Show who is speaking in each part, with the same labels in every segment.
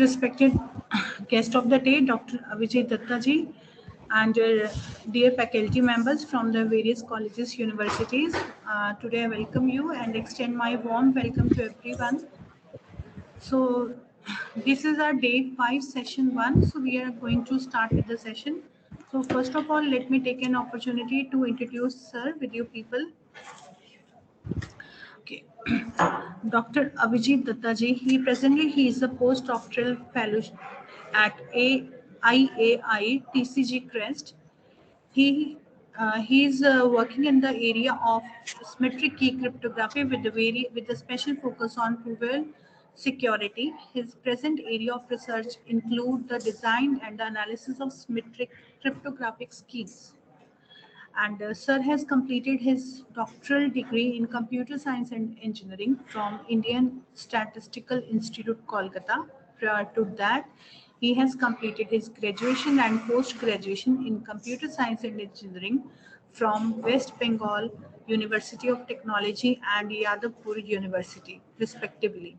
Speaker 1: Respected guest of the day, Dr. Avijit Dutta ji, and dear faculty members from the various colleges, universities. Today I welcome you and extend my warm welcome to everyone. So this is our day 5, session 1. So we are going to start with the session. So first of all, let me take an opportunity to introduce sir with you people. Okay. Dr. Avijit Dutta ji, he is a postdoctoral fellow at IAI-TCG Crest. He is working in the area of symmetric key cryptography with a special focus on proof security. His present area of research include the design and the analysis of symmetric cryptographic schemes. And Sir has completed his doctoral degree in computer science and engineering from Indian Statistical Institute, Kolkata. Prior to that, he has completed his graduation and post-graduation in computer science and engineering from West Bengal University of Technology and Yadavpur University, respectively.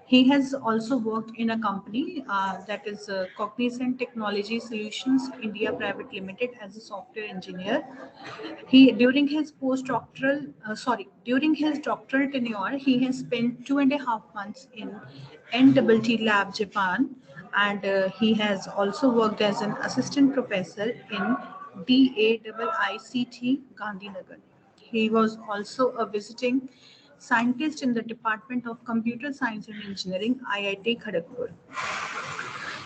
Speaker 1: He has also worked in a company that is Cognizant Technology Solutions India Private Limited as a software engineer. He during his doctoral tenure, he has spent 2.5 months in NTT Lab, Japan, and he has also worked as an assistant professor in DAIICT Gandhinagar. He was also a visiting scientist in the Department of Computer Science and Engineering, IIT Kharagpur.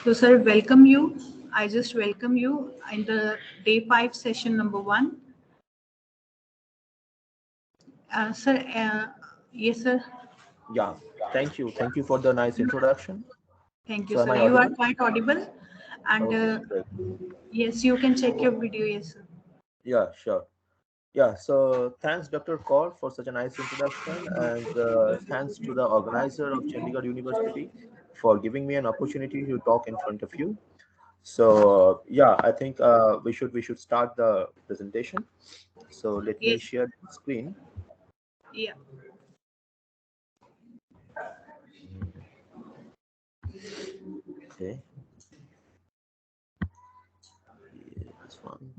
Speaker 1: So, sir, welcome you. I just welcome you in the day 5, session number 1. Sir, yes, sir.
Speaker 2: Yeah, thank you. Thank you for the nice introduction.
Speaker 1: Thank you,
Speaker 2: So am
Speaker 1: sir.
Speaker 2: I
Speaker 1: You are
Speaker 2: audible?
Speaker 1: quite audible. And
Speaker 2: Okay, great.
Speaker 1: yes, you can check your video. Yes, sir.
Speaker 2: Yeah, sure. Yeah, so thanks, Dr. Kaur, for such a nice introduction, and thanks to the organizer of Chandigarh University for giving me an opportunity to talk in front of you. So yeah, I think we should start the presentation. So let me
Speaker 1: Yes.
Speaker 2: share the screen.
Speaker 1: Yeah.
Speaker 2: Okay, yeah, this one.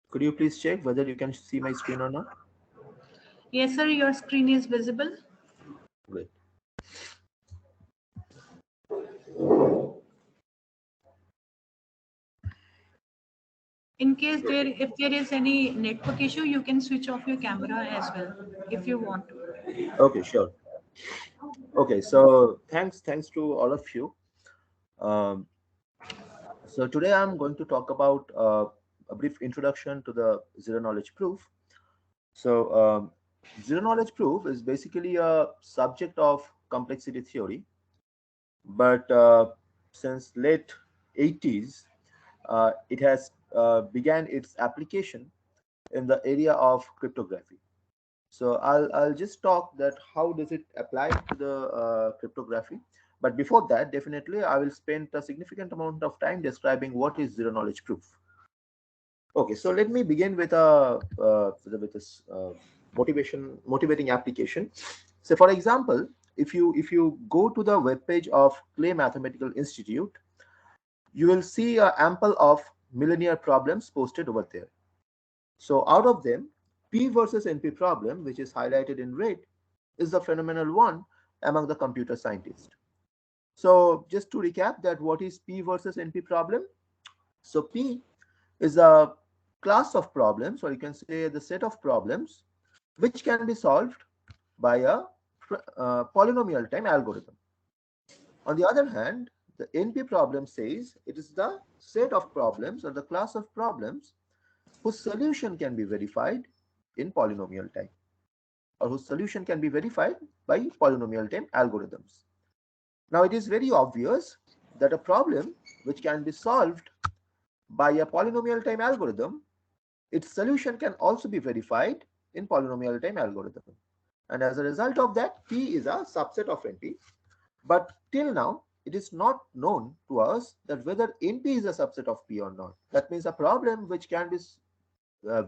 Speaker 2: Could you please check whether you can see my screen or not?
Speaker 1: Yes, sir. Your screen is visible.
Speaker 2: Great.
Speaker 1: If there is any network issue, you can switch off your camera as well if you want to.
Speaker 2: Okay, sure. Okay, so thanks to all of you. Um, so today I'm going to talk about a brief introduction to the zero knowledge proof. So zero knowledge proof is basically a subject of complexity theory, but since late 80s, it has began its application in the area of cryptography. So I'll just talk that how does it apply to the cryptography. But before that, definitely I will spend a significant amount of time describing what is zero knowledge proof. Okay, so let me begin with a with this motivating application. So, for example, if you go to the web page of Clay Mathematical Institute, you will see a ample of millennial problems posted over there. So out of them, P versus NP problem, which is highlighted in red, is the phenomenal one among the computer scientists. So just to recap that what is P versus NP problem? So P is a class of problems, or you can say the set of problems, which can be solved by a polynomial time algorithm. On the other hand, the NP problem says it is the set of problems or the class of problems whose solution can be verified in polynomial time, or whose solution can be verified by polynomial time algorithms. Now, it is very obvious that a problem which can be solved by a polynomial time algorithm, its solution can also be verified in polynomial time algorithm. And as a result of that, P is a subset of NP. But till now, it is not known to us that whether NP is a subset of P or not. That means a problem which can be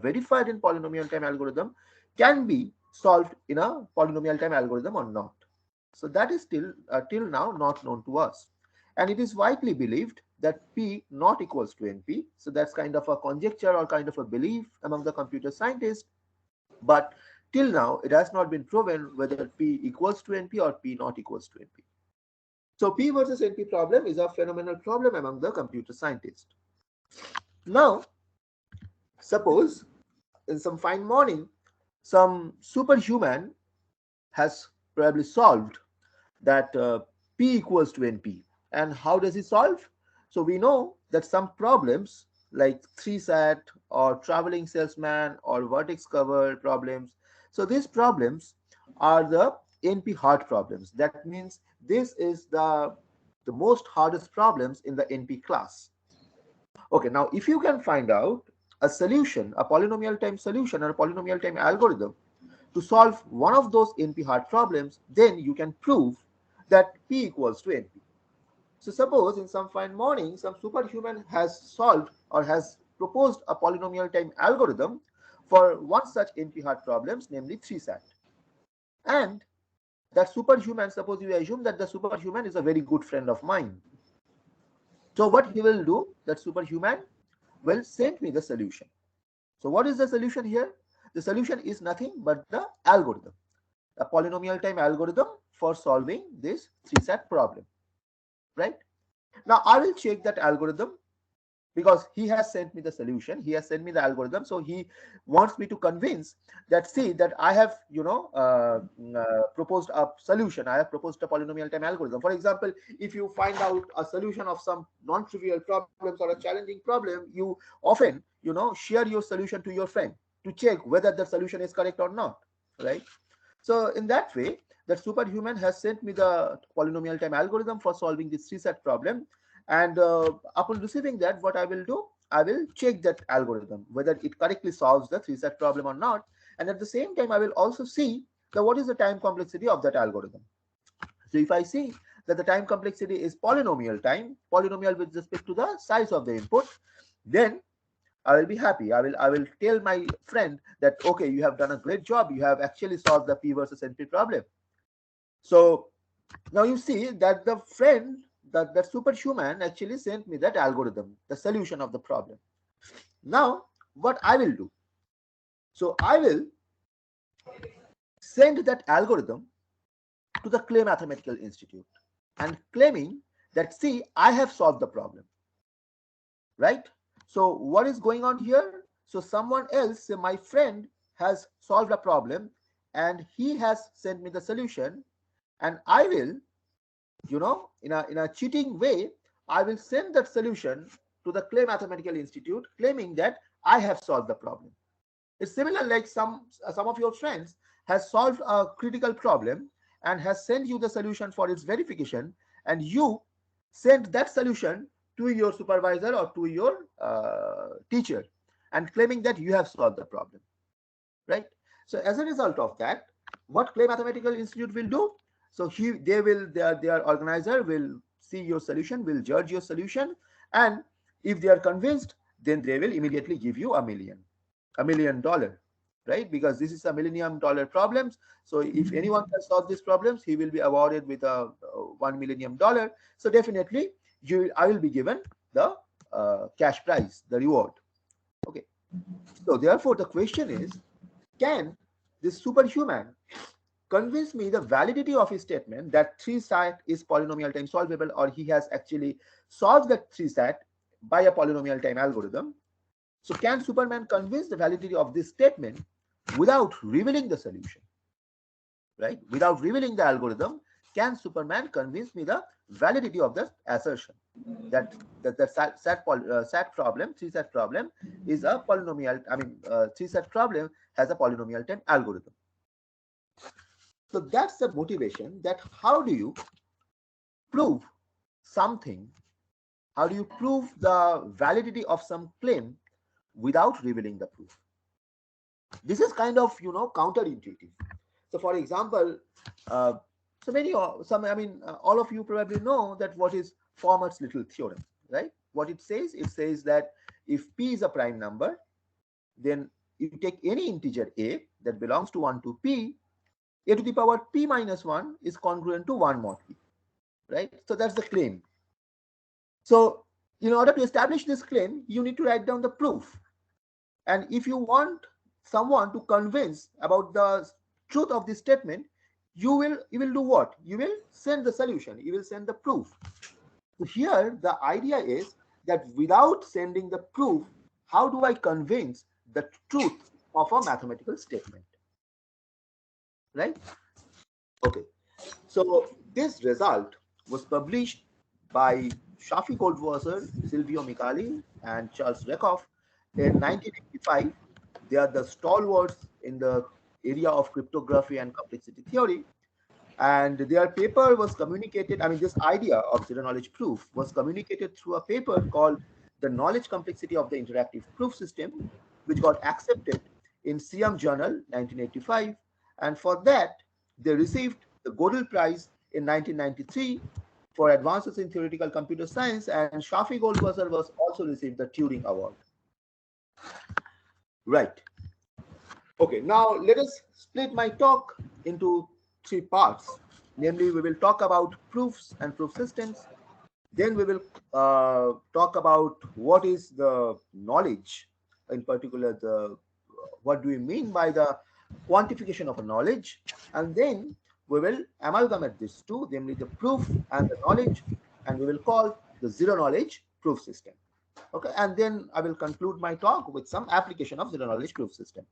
Speaker 2: verified in polynomial time algorithm can be solved in a polynomial time algorithm or not. So that is till now not known to us. And it is widely believed that P not equals to NP. So that's kind of a conjecture or kind of a belief among the computer scientists. But till now, it has not been proven whether P equals to NP or P not equals to NP. So P versus NP problem is a phenomenal problem among the computer scientists. Now, suppose in some fine morning, some superhuman has probably solved that P equals to NP. And how does he solve? So we know that some problems like 3-sat or traveling salesman or vertex cover problems. So these problems are the NP hard problems. That means this is the most hardest problems in the NP class. Okay, now if you can find out a solution, a polynomial time solution or a polynomial time algorithm to solve one of those NP hard problems, then you can prove that P equals to NP. So suppose in some fine morning, some superhuman has solved or has proposed a polynomial time algorithm for one such NP hard problems, namely 3-sat. And that superhuman, suppose you assume that the superhuman is a very good friend of mine. So what he will do, that superhuman will send me the solution. So what is the solution here? The solution is nothing but the algorithm, a polynomial time algorithm for solving this 3-sat problem, right? Now I will check that algorithm because he has sent me the solution. He has sent me the algorithm. So he wants me to convince that, see, that I have, proposed a solution. I have proposed a polynomial time algorithm. For example, if you find out a solution of some non-trivial problems or a challenging problem, you often, share your solution to your friend to check whether the solution is correct or not, right? So in that way, that superhuman has sent me the polynomial time algorithm for solving this 3-sat problem. And upon receiving that, what I will do, I will check that algorithm, whether it correctly solves the 3-sat problem or not. And at the same time, I will also see that what is the time complexity of that algorithm. So if I see that the time complexity is polynomial with respect to the size of the input, then I will be happy. I will tell my friend that, okay, you have done a great job. You have actually solved the P versus NP problem. So now you see that the friend, that superhuman actually sent me that algorithm, the solution of the problem. Now what I will do, so I will send that algorithm to the Clay Mathematical Institute and claiming that, see, I have solved the problem, right? So what is going on here? So someone else, say my friend, has solved a problem and he has sent me the solution, and I will, in a cheating way, I will send that solution to the Clay Mathematical Institute claiming that I have solved the problem. It's similar like some of your friends has solved a critical problem and has sent you the solution for its verification, and you send that solution to your supervisor or to your teacher and claiming that you have solved the problem, right? So as a result of that, what Clay Mathematical Institute will do, so their organizer will see your solution, will judge your solution, and if they are convinced, then they will immediately give you $1 million, right? Because this is a $1 million problems. So if anyone can solve these problems, he will be awarded with a $1 million. So definitely I will be given the cash prize, the reward. Okay. So therefore the question is, can this superhuman convince me the validity of his statement that 3-sat is polynomial time solvable, or he has actually solved that 3-sat by a polynomial time algorithm? So can Superman convince the validity of this statement without revealing the solution, right? Without revealing the algorithm, can Superman convince me the validity of the assertion that the sat problem, 3-sat problem is a polynomial, 3-sat problem has a polynomial time algorithm. So that's the motivation, that how do you prove something, how do you prove the validity of some claim without revealing the proof? This is kind of, counterintuitive. So for example, all of you probably know that what is Fermat's little theorem, right? What it says that if P is a prime number, then you take any integer a that belongs to 1 to P, a to the power p minus 1 is congruent to 1 mod p, right? So that's the claim. So in order to establish this claim, you need to write down the proof. And if you want someone to convince about the truth of this statement, you will do what? You will send the solution, you will send the proof. So here the idea is that without sending the proof, how do I convince the truth of a mathematical statement, right? Okay, so this result was published by Shafi Goldwasser, Silvio Micali, and Charles Rakoff in 1985. They are the stalwarts in the area of cryptography and complexity theory. And their paper was communicated, I mean, this idea of zero knowledge proof was communicated through a paper called The Knowledge Complexity of the Interactive Proof System, which got accepted in Siam Journal 1985. And for that, they received the Gödel Prize in 1993 for advances in theoretical computer science, and Shafi Goldwasser was also received the Turing Award. Right. Okay, now let us split my talk into 3 parts. Namely, we will talk about proofs and proof systems. Then we will talk about what is the knowledge, in particular, what do we mean by the quantification of a knowledge, and then we will amalgamate these two, namely the proof and the knowledge, and we will call the zero knowledge proof system. Okay, and then I will conclude my talk with some application of zero knowledge proof system.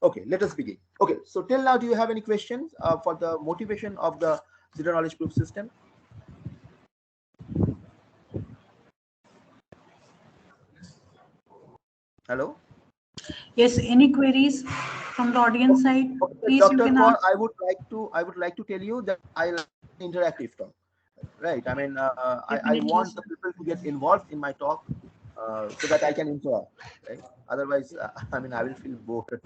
Speaker 2: Okay, let us begin. Okay, so till now, do you have any questions for the motivation of the zero knowledge proof system? Hello?
Speaker 1: Yes, any queries from the audience side?
Speaker 2: Okay,
Speaker 1: Please, you
Speaker 2: Dr.
Speaker 1: can
Speaker 2: Kaur,
Speaker 1: ask.
Speaker 2: I would like to tell you that I like interactive talk, right? I mean, I
Speaker 1: Definitely,
Speaker 2: want
Speaker 1: sir.
Speaker 2: the people to get involved in my talk so that I can interact, right? Otherwise, I mean, I will feel bored.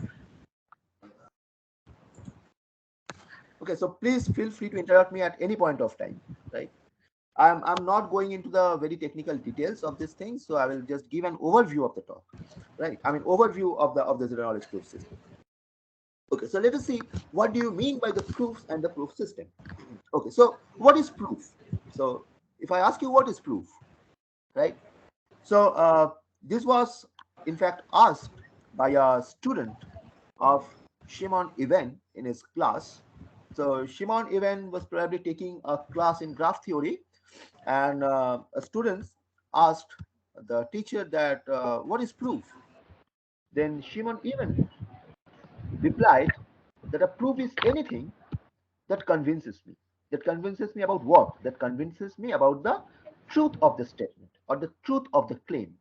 Speaker 2: Okay, so please feel free to interrupt me at any point of time, right? I'm not going into the very technical details of this thing, so I will just give an overview of the talk, right? I mean, overview of the zero knowledge proof system. Okay, so let us see, what do you mean by the proofs and the proof system? Okay, so what is proof? So if I ask you what is proof, right? So this was in fact asked by a student of Shimon Even in his class. So Shimon Even was probably taking a class in graph theory, and students asked the teacher that what is proof? Then Shimon Even replied that a proof is anything that convinces me. That convinces me about what? That convinces me about the truth of the statement or the truth of the claim,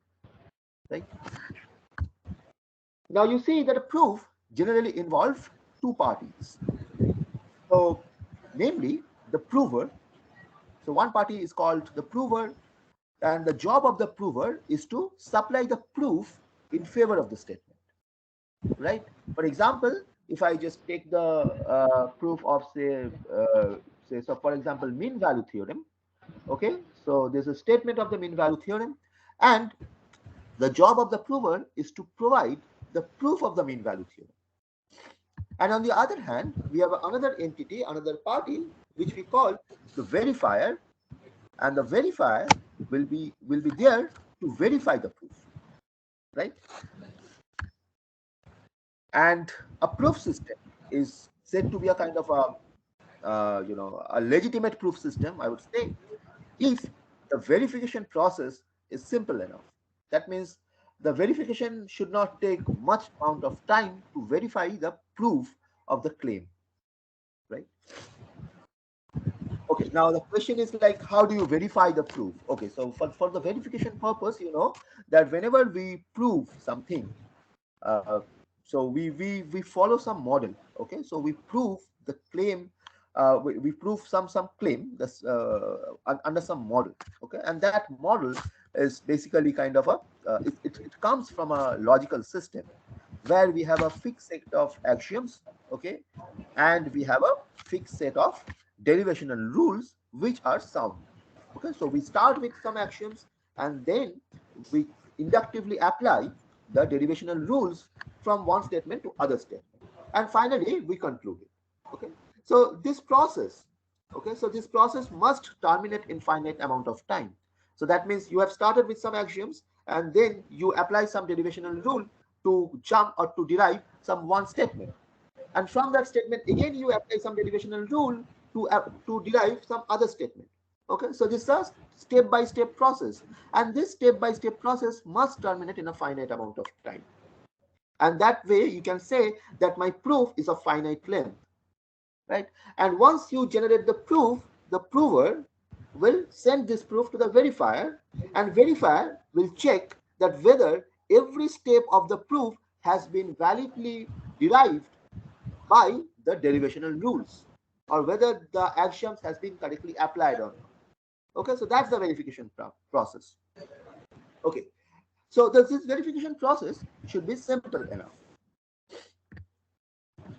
Speaker 2: right? Now you see that a proof generally involves two parties. So, namely the prover. So one party is called the prover, and the job of the prover is to supply the proof in favor of the statement, right? For example, if I just take the proof of say so for example mean value theorem. Okay, so there's a statement of the mean value theorem, and the job of the prover is to provide the proof of the mean value theorem. And on the other hand, we have another entity, another party, which we call the verifier, and the verifier will be there to verify the proof, right? And a proof system is said to be a kind of a legitimate proof system, I would say, if the verification process is simple enough. That means the verification should not take much amount of time to verify the proof of the claim, right? Okay, now the question is like, how do you verify the proof? Okay, so for the verification purpose, you know that whenever we prove something, uh, so we follow some model. Okay, so we prove the claim, we prove some claim that's under some model. Okay, and that model is basically kind of a it comes from a logical system where we have a fixed set of axioms. Okay, and we have a fixed set of derivational rules which are sound. Okay, so we start with some axioms, and then we inductively apply the derivational rules from one statement to other statement, and finally we conclude it. Okay, So this process, okay, so this process must terminate in finite amount of time. So that means you have started with some axioms and then you apply some derivational rule to jump or to derive some one statement. And from that statement, again, you apply some derivational rule to derive some other statement. Okay, so this is a step-by-step process. And this step-by-step process must terminate in a finite amount of time. And that way, you can say that my proof is of finite length, right? And once you generate the proof, the prover will send this proof to the verifier, and verifier will check that whether every step of the proof has been validly derived by the derivational rules, or whether the axioms has been correctly applied or not. Okay, so that's the verification process. Okay, so this verification process should be simple enough.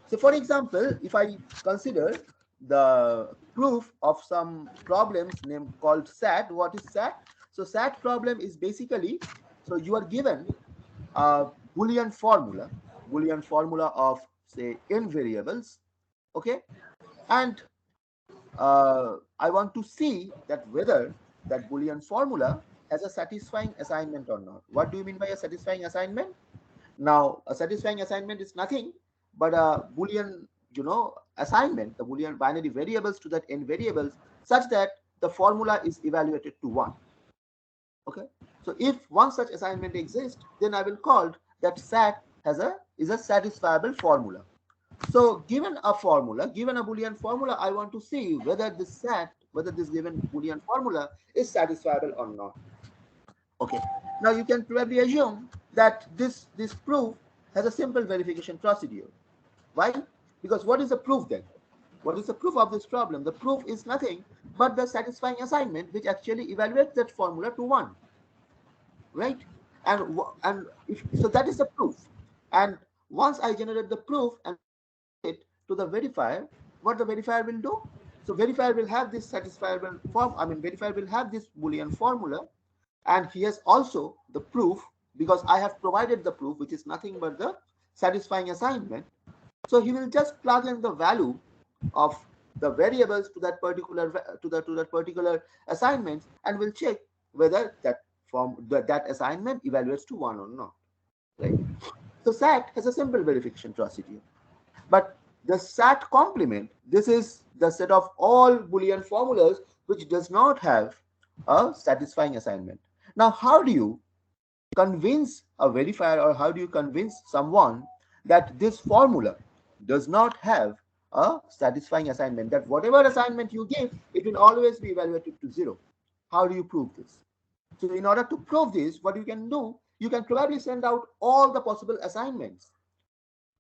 Speaker 2: So for example, if I consider the proof of some problems named called SAT, what is SAT? So SAT problem is basically, so you are given a Boolean formula of say n variables, okay, and I want to see that whether that Boolean formula has a satisfying assignment or not. What do you mean by a satisfying assignment? Now, a satisfying assignment is nothing but a Boolean, assignment, the Boolean binary variables to that n variables, such that the formula is evaluated to 1. Okay. So if one such assignment exists, then I will call that SAT is a satisfiable formula. So given a formula, given a Boolean formula, I want to see whether this given Boolean formula is satisfiable or not. Okay. Now you can probably assume that this proof has a simple verification procedure. Why? Because what is the proof then? What is the proof of this problem? The proof is nothing but the satisfying assignment, which actually evaluates that formula to 1. Right? And so that is the proof. And once I generate the proof and it to the verifier, what the verifier will do? So verifier will have this satisfiable form. Verifier will have this Boolean formula, and he has also the proof, because I have provided the proof, which is nothing but the satisfying assignment. So he will just plug in the value of the variables to that particular assignment, and will check whether that assignment evaluates to 1 or not. Right? So SAT has a simple verification procedure. But the SAT complement, this is the set of all Boolean formulas which does not have a satisfying assignment. Now, how do you convince a verifier, or how do you convince someone that this formula does not have a satisfying assignment, that whatever assignment you give, it will always be evaluated to 0? How do you prove this? So in order to prove this, what you can do, you can probably send out all the possible assignments.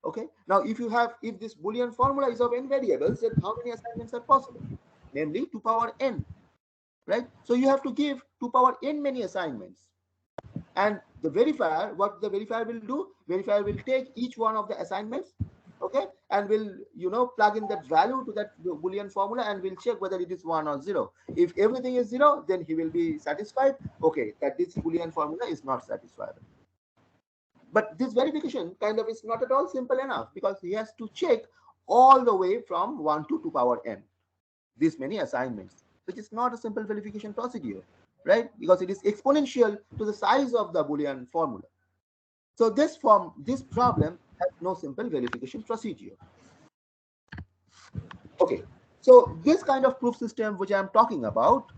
Speaker 2: Okay. Now, if this Boolean formula is of n variables, then how many assignments are possible? Namely 2 power n, right? So you have to give 2 power n many assignments. And the verifier, what the verifier will do? Verifier will take each one of the assignments, okay, and will plug in that value to that Boolean formula, and will check whether it is 1 or 0. If everything is 0, then he will be satisfied. Okay, that this Boolean formula is not satisfiable. But this verification kind of is not at all simple enough, because he has to check all the way from 1 to 2 power n, these many assignments, which is not a simple verification procedure, right? Because it is exponential to the size of the Boolean formula. So this problem has no simple verification procedure. Okay, so this kind of proof system which I am talking about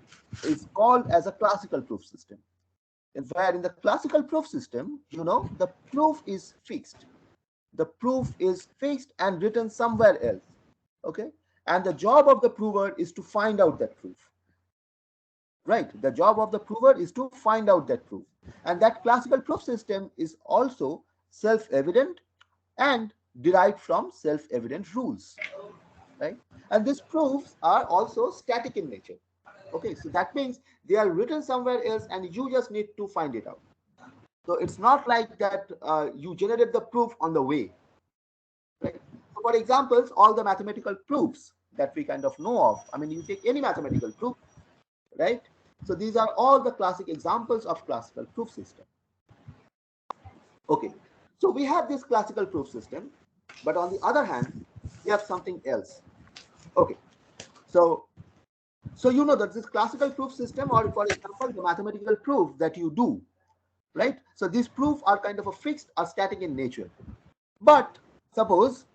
Speaker 2: is called as a classical proof system. Where in the classical proof system, the proof is fixed. The proof is fixed and written somewhere else. Okay, and the job of the prover is to find out that proof. Right, the job of the prover is to find out that proof. And that classical proof system is also self-evident and derived from self-evident rules. Right, and these proofs are also static in nature. Okay, so that means they are written somewhere else and you just need to find it out. So it's not like that you generate the proof on the way. Right. So for examples, all the mathematical proofs that we kind of know of, you take any mathematical proof, right? So these are all the classic examples of classical proof system. Okay, so we have this classical proof system, but on the other hand, we have something else. Okay, so you know that this classical proof system, or for example, the mathematical proof that you do, right? So these proofs are kind of a fixed or static in nature. But suppose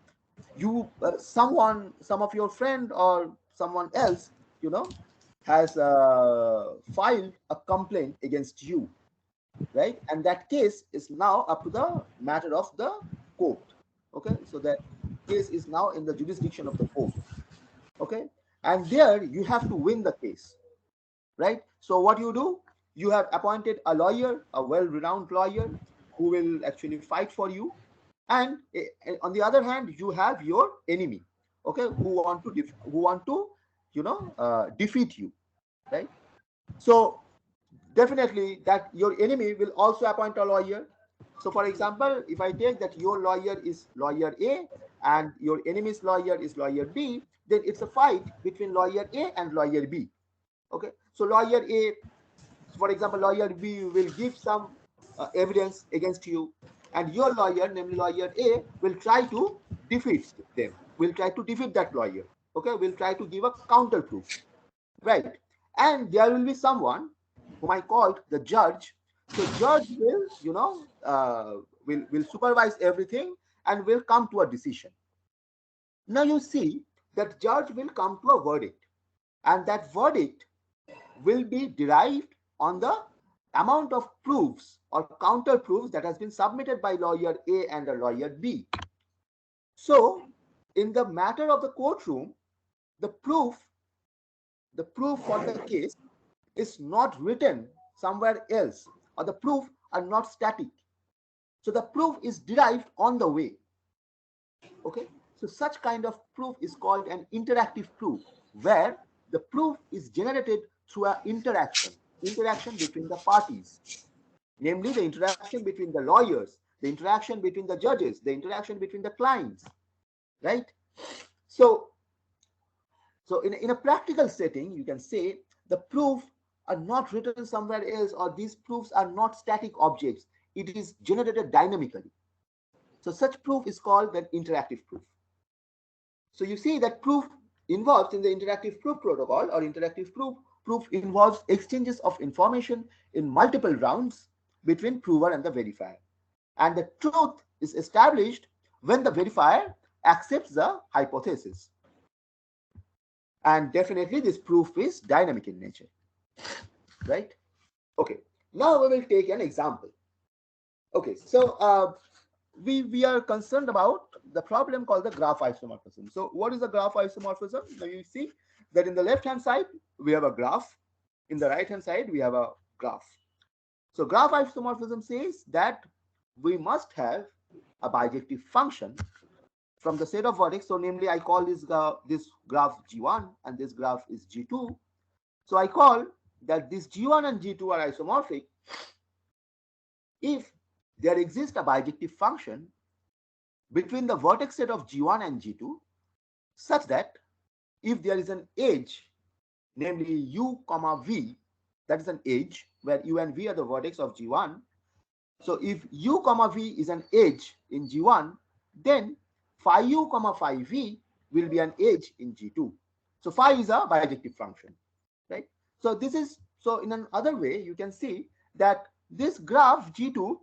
Speaker 2: you, some of your friend or someone else, you know, has filed a complaint against you, right? And that case is now up to the matter of the court. Okay, so that case is now in the jurisdiction of the court. Okay, and there you have to win the case, right? So what you do, you have appointed a lawyer, a well-renowned lawyer, who will actually fight for you. And on the other hand, you have your enemy, okay, who want to, you know, defeat you, right? So definitely that your enemy will also appoint a lawyer. So for example, if I take that your lawyer is lawyer A and your enemy's lawyer is lawyer B, then it's a fight between lawyer A and lawyer B. Okay, so lawyer A, for example, lawyer B will give some evidence against you, and your lawyer, namely lawyer A, will try to defeat them, will try to defeat that lawyer. Okay, will try to give a counter proof, right? And there will be someone whom I called the judge. So judge will, you know, will supervise everything and will come to a decision. Now you see that judge will come to a verdict, and that verdict will be derived on the amount of proofs or counter proofs that has been submitted by lawyer A and a lawyer B. So in the matter of the courtroom, the proof for the case is not written somewhere else, or the proof are not static. So the proof is derived on the way. Okay, so such kind of proof is called an interactive proof, where the proof is generated through an interaction between the parties, namely the interaction between the lawyers, the interaction between the judges, the interaction between the clients, right? So in a practical setting, you can say the proof are not written somewhere else, or these proofs are not static objects. It is generated dynamically. So such proof is called an interactive proof. So you see that proof involves in the interactive proof protocol, or interactive proof involves exchanges of information in multiple rounds between prover and the verifier. And the truth is established when the verifier accepts the hypothesis. And definitely this proof is dynamic in nature, right? Okay, now we will take an example. Okay, so we are concerned about the problem called the graph isomorphism. So what is the graph isomorphism? Now you see that in the left hand side we have a graph, in the right hand side we have a graph. So graph isomorphism says that we must have a bijective function from the set of vertex. So namely I call this graph G1 and this graph is G2. So I call that this G1 and G2 are isomorphic if there exists a bijective function between the vertex set of G1 and G2, such that if there is an edge, namely U comma V, that is an edge where U and V are the vertex of G1. So if U comma V is an edge in G1, then phi U comma phi V will be an edge in G2. So phi is a bijective function, right? So this is, so in another way, you can see that this graph G2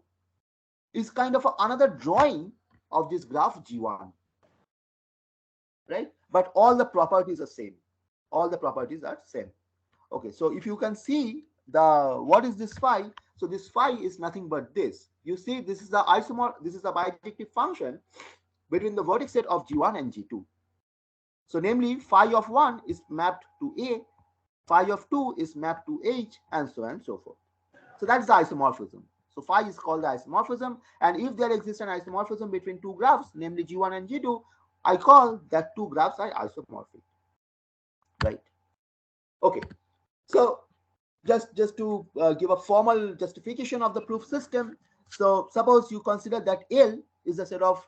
Speaker 2: is kind of another drawing of this graph G1, right? But all the properties are same. All the properties are same. Okay, so if you can see what is this phi? So this phi is nothing but this. You see, this is the this is the bijective function between the vertex set of G1 and G2. So namely, phi of 1 is mapped to A, phi of 2 is mapped to H, and so on and so forth. So that's the isomorphism. So phi is called the isomorphism, and if there exists an isomorphism between two graphs, namely G1 and G2, I call that two graphs are isomorphic, right? Okay, so just to give a formal justification of the proof system. So suppose you consider that L is a set of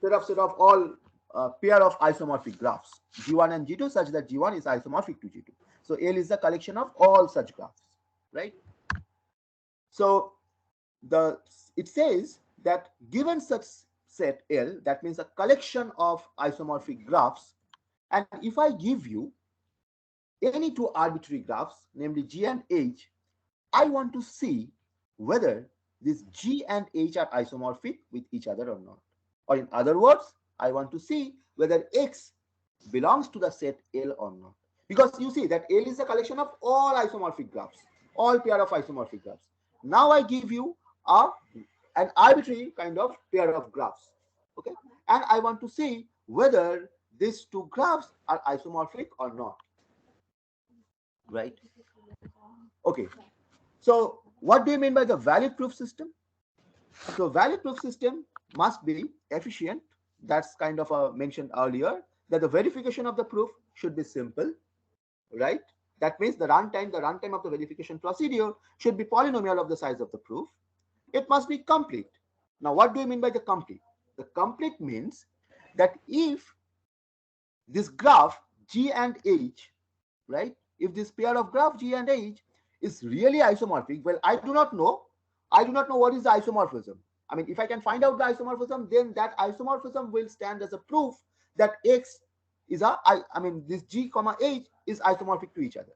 Speaker 2: all pair of isomorphic graphs G1 and G2, such that G1 is isomorphic to G2. So L is the collection of all such graphs, right? So it says that given such set L, that means a collection of isomorphic graphs, And if I give you any two arbitrary graphs, namely G and H, I want to see whether this G and H are isomorphic with each other or not. Or in other words, I want to see whether X belongs to the set L or not. Because you see that L is a collection of all isomorphic graphs, all pair of isomorphic graphs. Now I give you an arbitrary kind of pair of graphs. Okay, and I want to see whether these two graphs are isomorphic or not. Right? Okay. So what do you mean by the valid proof system? So valid proof system must be efficient. That's kind of mentioned earlier, that the verification of the proof should be simple, right? That means the runtime of the verification procedure should be polynomial of the size of the proof. It must be complete. Now, what do you mean by the complete? The complete means that if this graph G and H, right? If this pair of graph G and H is really isomorphic, well, I do not know what is the isomorphism. I mean, if I can find out the isomorphism, then that isomorphism will stand as a proof that X is this G comma H is isomorphic to each other.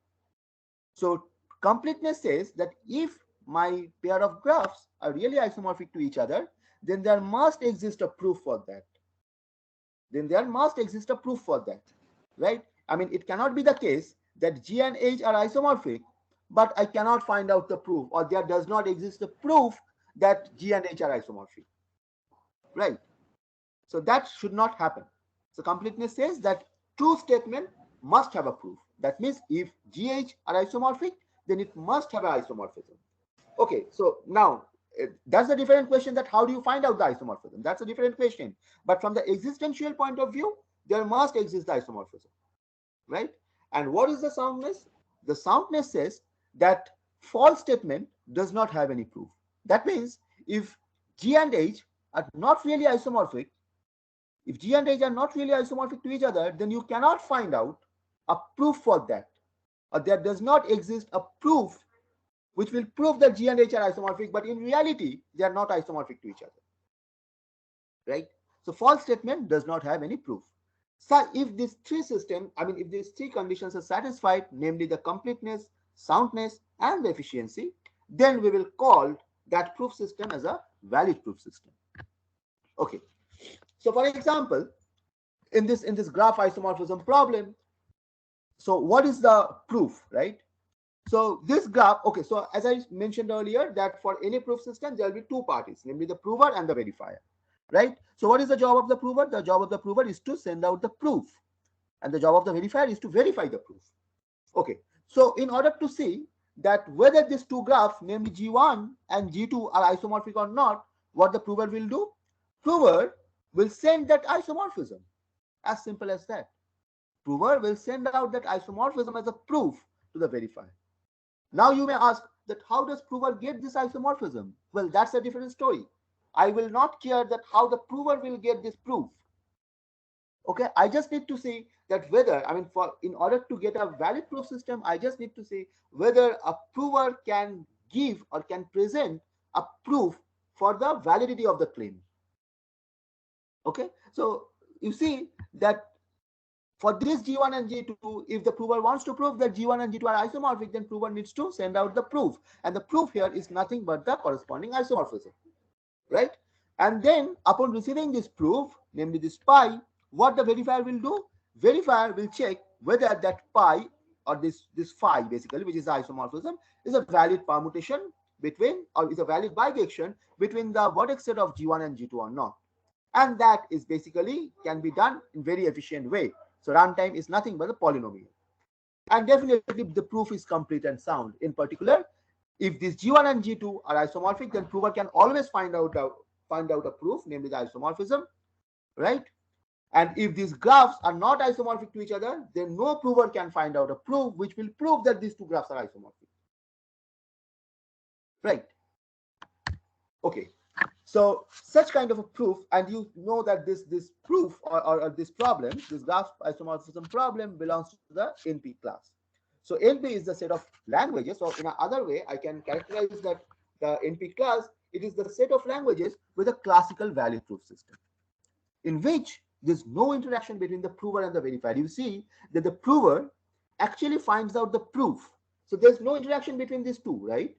Speaker 2: So completeness says that if my pair of graphs are really isomorphic to each other, then there must exist a proof for that. Right? I mean, it cannot be the case that G and H are isomorphic, but I cannot find out the proof, or there does not exist a proof that G and H are isomorphic. Right? So that should not happen. So completeness says that true statement must have a proof. That means if GH are isomorphic, then it must have an isomorphism. Okay, so now that's a different question, that how do you find out the isomorphism? That's a different question. But from the existential point of view, there must exist the isomorphism, right? And what is the soundness? The soundness says that false statement does not have any proof. That means if G and H are not really isomorphic, if G and H are not really isomorphic to each other, then you cannot find out a proof for that. Or there does not exist a proof which will prove that G and H are isomorphic, but in reality, they are not isomorphic to each other. Right? So false statement does not have any proof. So if these three conditions are satisfied, namely the completeness, soundness, and the efficiency, then we will call that proof system as a valid proof system. Okay. So for example, in this graph isomorphism problem, so what is the proof, right? So this graph, okay, so as I mentioned earlier, that for any proof system, there will be two parties, namely the prover and the verifier, right? So what is the job of the prover? The job of the prover is to send out the proof, and the job of the verifier is to verify the proof. Okay, so in order to see that whether these two graphs, namely G1 and G2, are isomorphic or not, what the prover will do? Prover will send that isomorphism, as simple as that. Prover will send out that isomorphism as a proof to the verifier. Now you may ask that how does prover get this isomorphism? Well, that's a different story. I will not care that how the prover will get this proof. Okay, I just need to see that whether, in order to get a valid proof system, I just need to see whether a prover can give or can present a proof for the validity of the claim. Okay, so you see that for this G1 and G2, if the prover wants to prove that G1 and G2 are isomorphic, then prover needs to send out the proof. And the proof here is nothing but the corresponding isomorphism, right? And then upon receiving this proof, namely this pi, what the verifier will do? Verifier will check whether that pi, or this phi basically, which is the isomorphism, is a valid permutation between, or is a valid bijection between the vertex set of G1 and G2 or not. And that is basically can be done in very efficient way. So runtime is nothing but a polynomial. And definitely the proof is complete and sound. In particular, if this G1 and G2 are isomorphic, then prover can always find out a proof, namely the isomorphism, right? And if these graphs are not isomorphic to each other, then no prover can find out a proof which will prove that these two graphs are isomorphic. Right? Okay. So such kind of a proof, and you know that this proof or this problem, this graph isomorphism problem, belongs to the NP class. So NP is the set of languages, or in another way, I can characterize that the NP class, it is the set of languages with a classical valid proof system, in which there's no interaction between the prover and the verifier. You see that the prover actually finds out the proof. So there's no interaction between these two, right?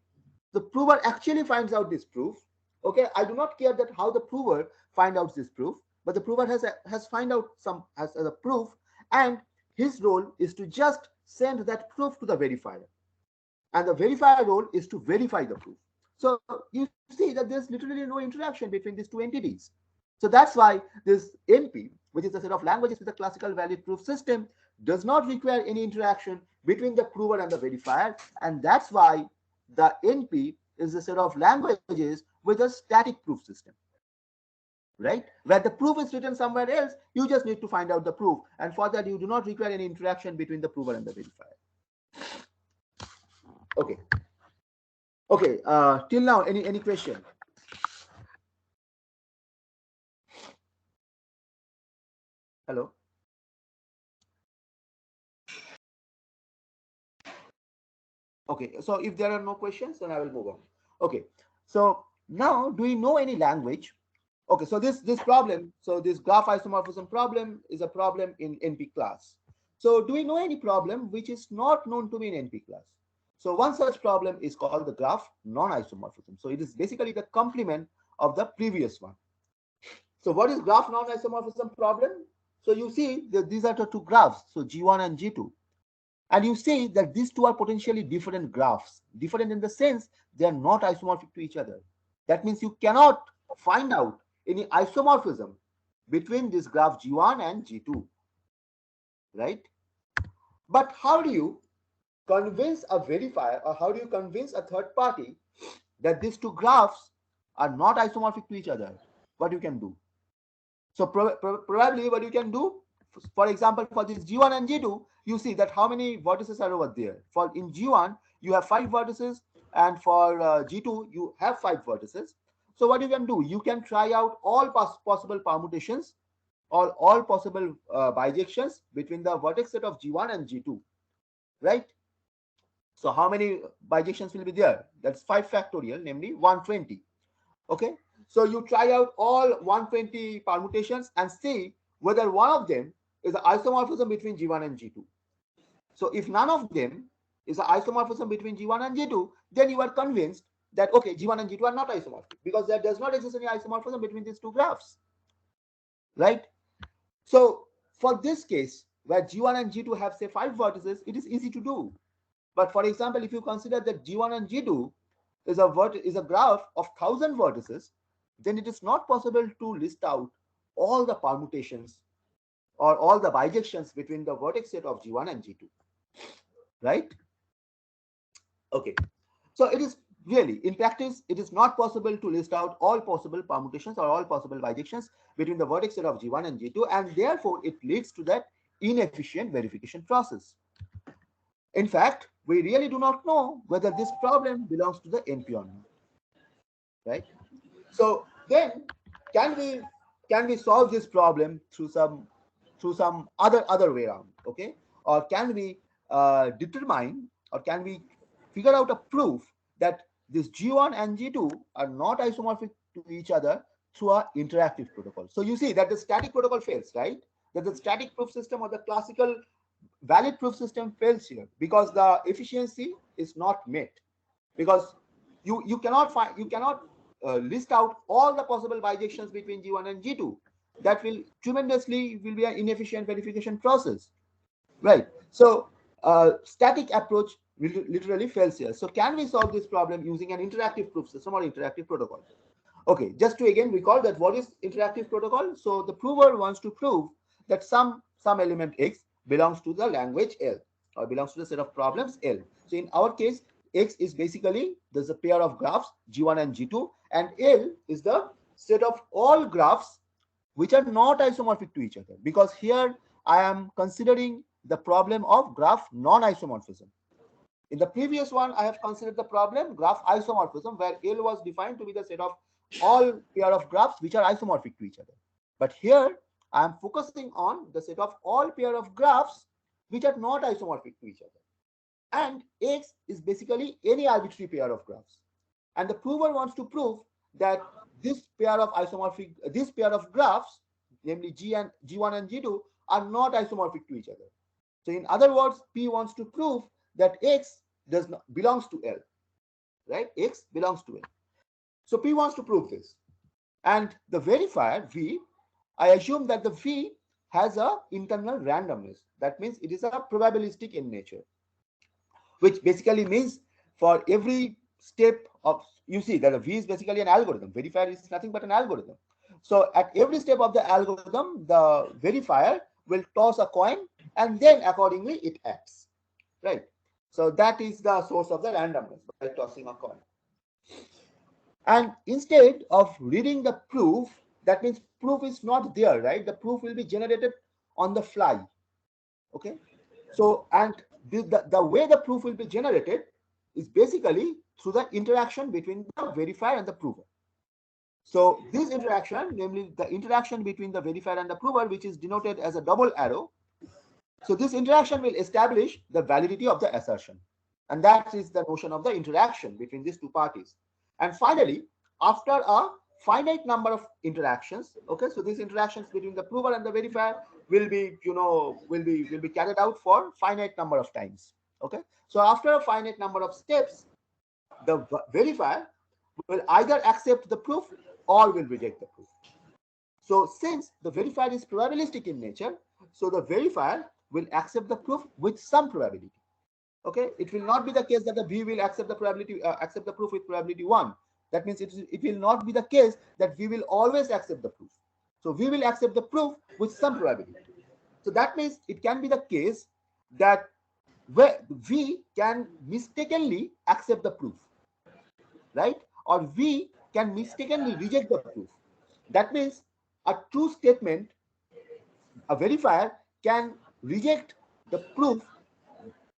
Speaker 2: The prover actually finds out this proof. Okay, I do not care that how the prover find out this proof, but the prover has find out some as a proof, and his role is to just send that proof to the verifier, and the verifier role is to verify the proof. So you see that there's literally no interaction between these two entities. So that's why this NP, which is a set of languages with a classical valid proof system, does not require any interaction between the prover and the verifier, and that's why the NP is a set of languages with a static proof system, right? Where the proof is written somewhere else, you just need to find out the proof, and for that you do not require any interaction between the prover and the verifier. Okay. Okay, till now, any question? Hello? Okay, so if there are no questions, then I will move on. Okay, so now, do we know any language? Okay, so this problem, so this graph isomorphism problem is a problem in NP class. So do we know any problem which is not known to be in NP class? So one such problem is called the graph non-isomorphism. So it is basically the complement of the previous one. So what is graph non-isomorphism problem? So you see that these are the two graphs, so G1 and G2. And you see that these two are potentially different graphs, different in the sense they are not isomorphic to each other. That means you cannot find out any isomorphism between this graph G1 and G2, right? But how do you convince a verifier, or how do you convince a third party that these two graphs are not isomorphic to each other? What you can do? So probably what you can do, for example, for this G1 and G2, you see that how many vertices are over there. For in G1, you have 5 vertices, and for G2, you have 5 vertices. So what you can do, you can try out all possible permutations or all possible bijections between the vertex set of G1 and G2, right? So how many bijections will be there? That's 5 factorial, namely 120. Okay, so you try out all 120 permutations and see whether one of them is an isomorphism between G1 and G2. So if none of them is an isomorphism between G1 and G2, then you are convinced that, okay, G1 and G2 are not isomorphic, because there does not exist any isomorphism between these two graphs, right? So for this case, where G1 and G2 have, say, 5 vertices, it is easy to do. But for example, if you consider that G1 and G2 is a graph of 1,000 vertices, then it is not possible to list out all the permutations or all the bijections between the vertex set of G1 and G2, right? Okay, so it is really, in practice, it is not possible to list out all possible permutations or all possible bijections between the vertex set of G1 and G2, and therefore it leads to that inefficient verification process. In fact, we really do not know whether this problem belongs to the NP or not, right? So then, can we solve this problem through some other way around? Okay, or can we determine, or can we figure out a proof that this G1 and G2 are not isomorphic to each other through a interactive protocol? So you see that the static protocol fails, right? That the static proof system or the classical valid proof system fails here because the efficiency is not met, because you cannot list out all the possible bijections between G1 and G2. That will tremendously be an inefficient verification process, right? So static approach literally fails here. So can we solve this problem using an interactive proof system or interactive protocol? Okay, just to again recall that what is interactive protocol. So the prover wants to prove that some element X belongs to the language L, or belongs to the set of problems L. So in our case, X is basically, there's a pair of graphs G1 and G2, and L is the set of all graphs which are not isomorphic to each other, because here I am considering the problem of graph non-isomorphism. In the previous one, I have considered the problem graph isomorphism, where L was defined to be the set of all pair of graphs which are isomorphic to each other. But here I am focusing on the set of all pair of graphs which are not isomorphic to each other. And X is basically any arbitrary pair of graphs. And the prover wants to prove that this pair of graphs namely G1 and G2, are not isomorphic to each other. So in other words, P wants to prove that X does not belongs to L, right? X belongs to L. So P wants to prove this. And the verifier V, I assume that the V has a internal randomness. That means it is a probabilistic in nature, which basically means for every step of, you see that the V is basically an algorithm. Verifier is nothing but an algorithm. So at every step of the algorithm, the verifier will toss a coin and then accordingly it acts, right? So that is the source of the randomness, by tossing a coin. And instead of reading the proof, that means proof is not there, right? The proof will be generated on the fly. Okay. So, and the way the proof will be generated is basically through the interaction between the verifier and the prover. So this interaction, namely the interaction between the verifier and the prover, which is denoted as a double arrow. So this interaction will establish the validity of the assertion. And that is the notion of the interaction between these two parties. And finally, after a finite number of interactions, okay, so these interactions between the prover and the verifier will be, will be carried out for finite number of times. Okay, so after a finite number of steps, the verifier will either accept the proof or will reject the proof. So since the verifier is probabilistic in nature, so the verifier will accept the proof with some probability. Okay, it will not be the case that the V will accept the probability, accept the proof with probability 1. That means it will not be the case that V will always accept the proof. So V will accept the proof with some probability. So that means it can be the case that where V can mistakenly accept the proof, right? Or V can mistakenly reject the proof. That means a true statement, a verifier can reject the proof.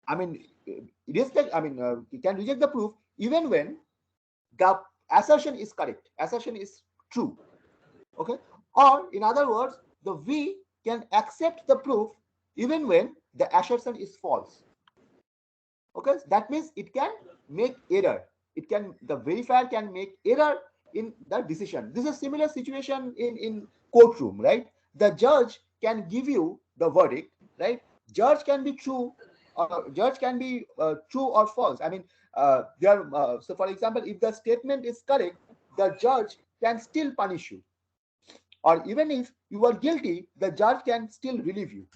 Speaker 2: I mean, it can reject the proof even when the assertion is correct, assertion is true. Okay, or in other words, the V can accept the proof even when the assertion is false. Okay, that means it can make error. The verifier can make error in the decision. This is a similar situation in courtroom, right? The judge can give you the verdict, right? Judge can be true, judge can be true or false. I mean, so for example, if the statement is correct, the judge can still punish you, or even if you are guilty, the judge can still relieve you.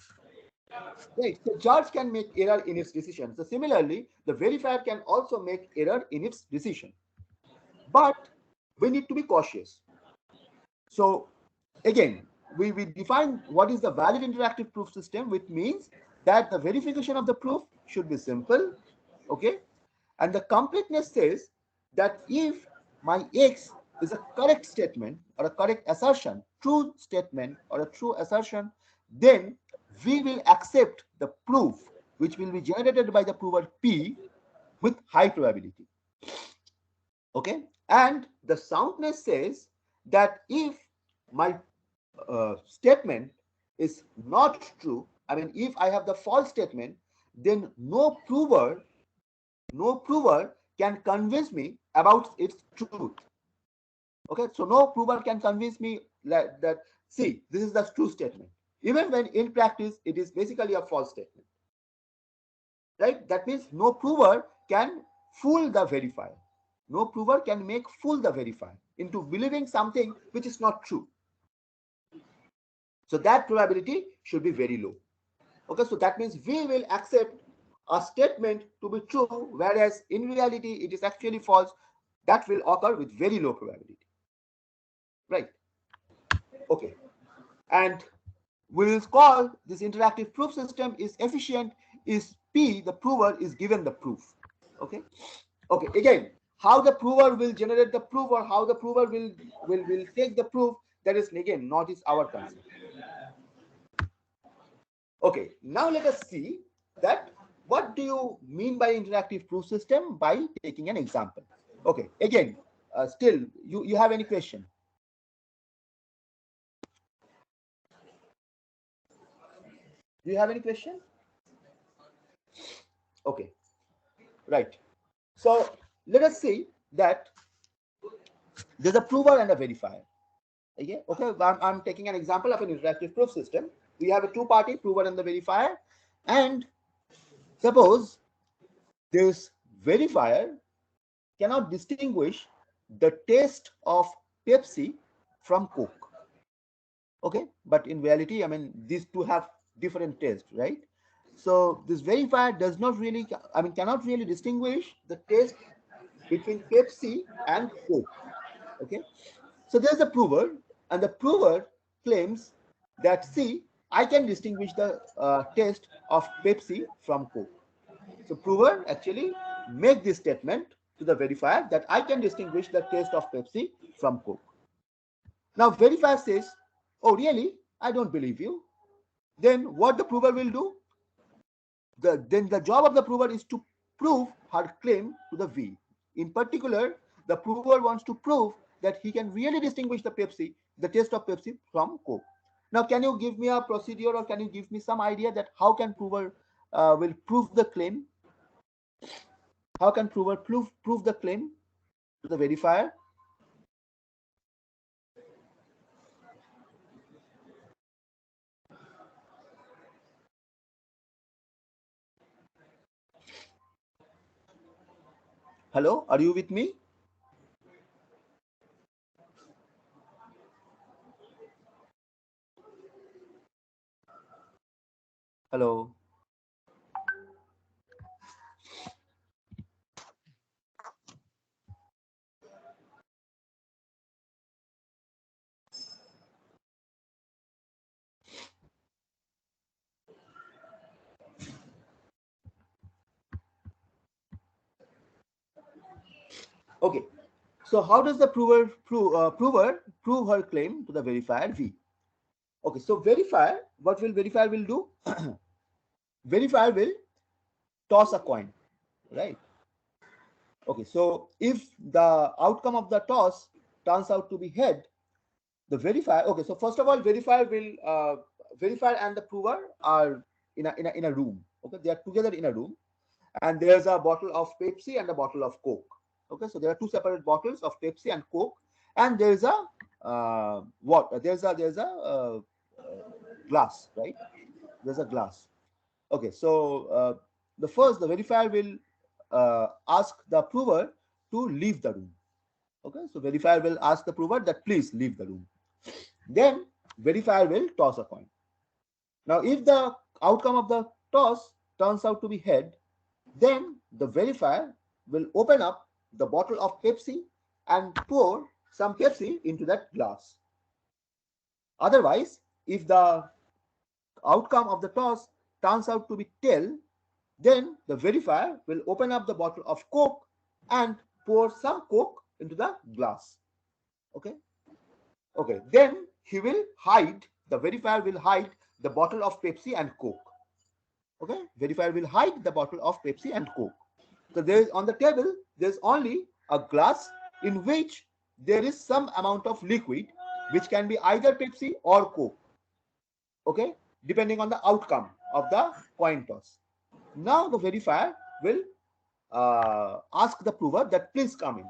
Speaker 2: Right. So judge can make error in its decision. So similarly, the verifier can also make error in its decision. But we need to be cautious. So again, we define what is the valid interactive proof system, which means that the verification of the proof should be simple. Okay. And the completeness says that if my X is a correct statement or a correct assertion, true statement or a true assertion, then we will accept the proof which will be generated by the prover P with high probability. Okay, and the soundness says that if my statement is not true, I mean, if I have the false statement, then no prover can convince me about its truth. Okay, so no prover can convince me that see, this is the true statement, even when in practice it is basically a false statement, right? That means no prover can fool the verifier. No prover can make fool the verifier into believing something which is not true. So that probability should be very low. Okay, so that means we will accept a statement to be true, whereas in reality it is actually false. That will occur with very low probability, right? Okay, and we will call this interactive proof system is efficient is P, the prover is given the proof. Okay, okay, again, how the prover will generate the proof or how the prover will take the proof, that is again not is our concern. Okay, now let us see that what do you mean by interactive proof system by taking an example. Okay, again, still you have any question? Do you have any question? Okay, right. So let us see that there's a prover and a verifier. Okay, I'm taking an example of an interactive proof system. We have a two-party, prover and the verifier, and suppose this verifier cannot distinguish the taste of Pepsi from Coke. Okay, but in reality, I mean, these two have different tastes, right? So this verifier does not really, I mean, cannot really distinguish the taste between Pepsi and Coke. Okay, so there's a prover, and the prover claims that, see, I can distinguish the taste of Pepsi from Coke. So prover actually make this statement to the verifier that I can distinguish the taste of Pepsi from Coke. Now verifier says, oh really? I don't believe you. Then what the prover will do? Then the job of the prover is to prove her claim to the V. In particular, the prover wants to prove that he can really distinguish the taste of Pepsi from Coke. Now, can you give me a procedure, or can you give me some idea that how can prover will prove the claim? How can prover prove the claim to the verifier? Hello, are you with me? Hello. Okay. So how does the prover prove her claim to the verifier V? Okay. So verifier, what will verifier will do? Verifier will toss a coin, right? Okay. So if the outcome of the toss turns out to be head, the verifier. Okay. So first of all, verifier and the prover are in a room. Okay. They are together in a room, and there's a bottle of Pepsi and a bottle of Coke. Okay, so there are two separate bottles of Pepsi and Coke, and there's a glass, right? There's a glass. Okay, so the verifier will ask the prover to leave the room. Okay, so verifier will ask the prover that please leave the room. Then verifier will toss a coin. Now, if the outcome of the toss turns out to be head, then the verifier will open up the bottle of Pepsi and pour some Pepsi into that glass. Otherwise, if the outcome of the toss turns out to be tail, then the verifier will open up the bottle of Coke and pour some Coke into the glass. Okay. Okay. Then the verifier will hide the bottle of Pepsi and Coke. Okay. Verifier will hide the bottle of Pepsi and Coke. So there is on the table, there's only a glass in which there is some amount of liquid, which can be either Pepsi or Coke. Okay, depending on the outcome of the coin toss. Now the verifier will ask the prover that please come in.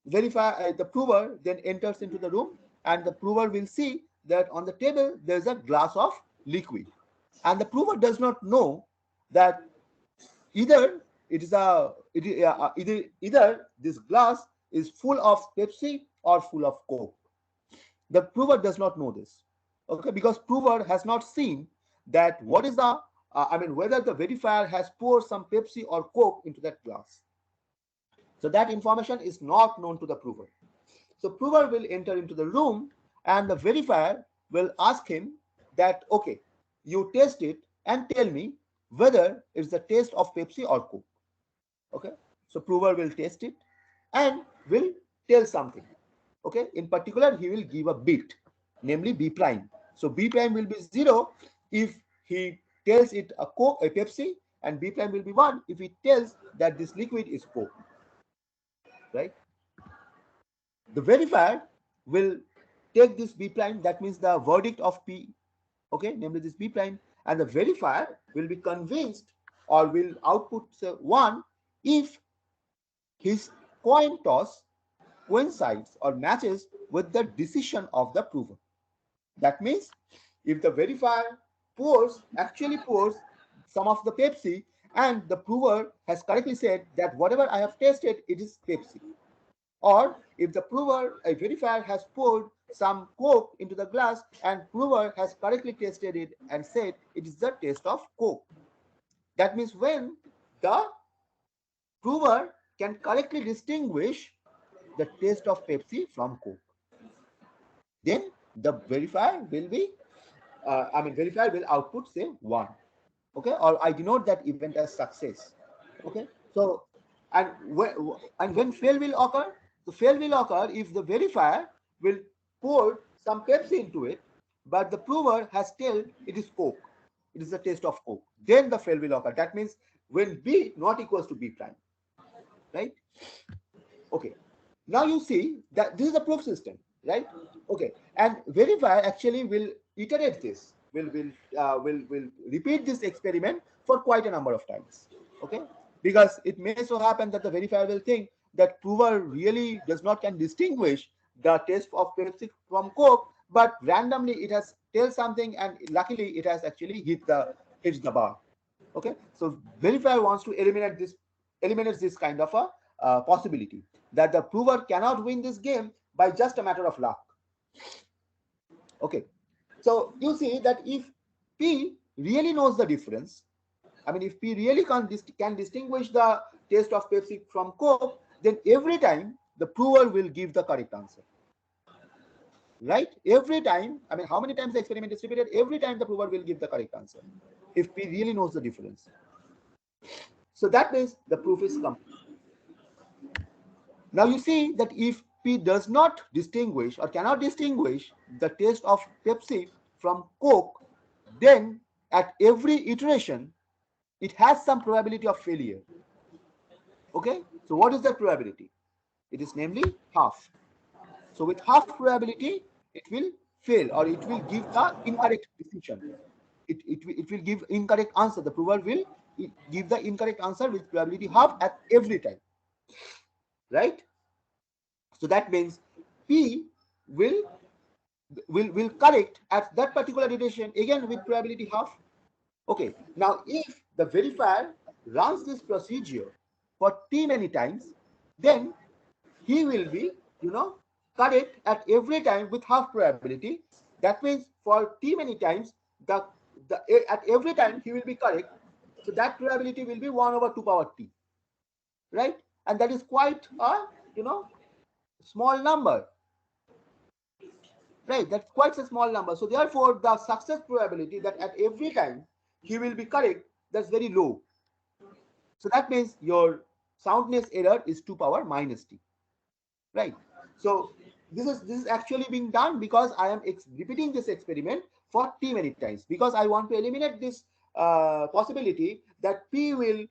Speaker 2: The prover then enters into the room, and the prover will see that on the table there's a glass of liquid, and the prover does not know that either it is a it, either this glass is full of Pepsi or full of Coke. The prover does not know this, okay, because prover has not seen that what is the whether the verifier has poured some Pepsi or Coke into that glass. So that information is not known to the prover. So prover will enter into the room, and the verifier will ask him that, okay, you taste it and tell me whether it's the taste of Pepsi or Coke. Okay, so prover will taste it and will tell something. Okay, in particular, he will give a bit, namely B prime. So B prime will be 0 if he tells it a Pepsi, and B prime will be 1 if he tells that this liquid is Coke. Right? The verifier will take this B prime, that means the verdict of P, okay, namely this B prime, and the verifier will be convinced or will output 1 if his coin toss coincides or matches with the decision of the prover. That means if the verifier actually pours some of the Pepsi, and the prover has correctly said that whatever I have tasted, it is Pepsi. Or if the a verifier has poured some Coke into the glass and prover has correctly tasted it and said it is the taste of Coke. That means when the prover can correctly distinguish the taste of Pepsi from Coke, then the verifier will be, verifier will output say 1. Okay, or I denote that event as success. Okay, so and when fail will occur, the fail will occur if the verifier will pour some Pepsi into it, but the prover has told it is Coke, it is the taste of Coke. Then the fail will occur. That means when B not equals to B prime, right? Okay, now you see that this is a proof system, right? Okay, and verifier actually will iterate this, will repeat this experiment for quite a number of times. Okay, because it may so happen that the verifier will think that prover really does not can distinguish the taste of Pepsi from Coke, but randomly it has tell something, and luckily it has actually hits the bar. Okay, so verifier wants to eliminate this kind of a possibility that the prover cannot win this game by just a matter of luck. Okay, so you see that if P really knows the difference, if P really can distinguish the taste of Pepsi from Coke, then every time the prover will give the correct answer. Right? Every time, how many times the experiment is repeated? Every time the prover will give the correct answer if P really knows the difference. So that means the proof is complete. Now you see that if P does not distinguish or cannot distinguish the taste of Pepsi from Coke, then at every iteration, it has some probability of failure. Okay, so what is that probability? It is namely half. So with half probability, it will fail, or it will give the incorrect decision. It will give incorrect answer. The prover will give the incorrect answer with probability half at every time. Right? So that means P will correct at that particular iteration again with probability half. Okay, now if the verifier runs this procedure for T many times, then he will be, correct at every time with half probability. That means for T many times, at every time he will be correct. So that probability will be 1 over 2 power T, right? And that is quite a, small number, right? That's quite a small number. So therefore, the success probability that at every time he will be correct, that's very low. So that means your soundness error is 2 power minus T, right? So this is actually being done because I am repeating this experiment for T many times, because I want to eliminate this possibility that P will,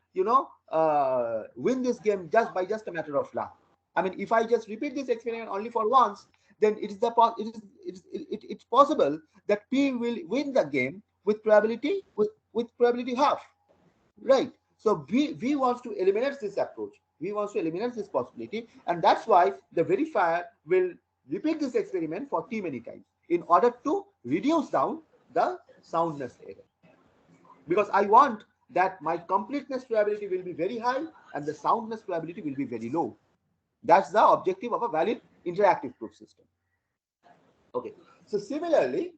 Speaker 2: win this game just a matter of luck. If I just repeat this experiment only for once, then it's possible that P will win the game with probability half, right? So we wants to eliminate this approach. We want to eliminate this possibility, and that's why the verifier will repeat this experiment for T many times in order to reduce down the soundness error, because I want that my completeness probability will be very high and the soundness probability will be very low. That's the objective of a valid interactive proof system. Okay, so similarly,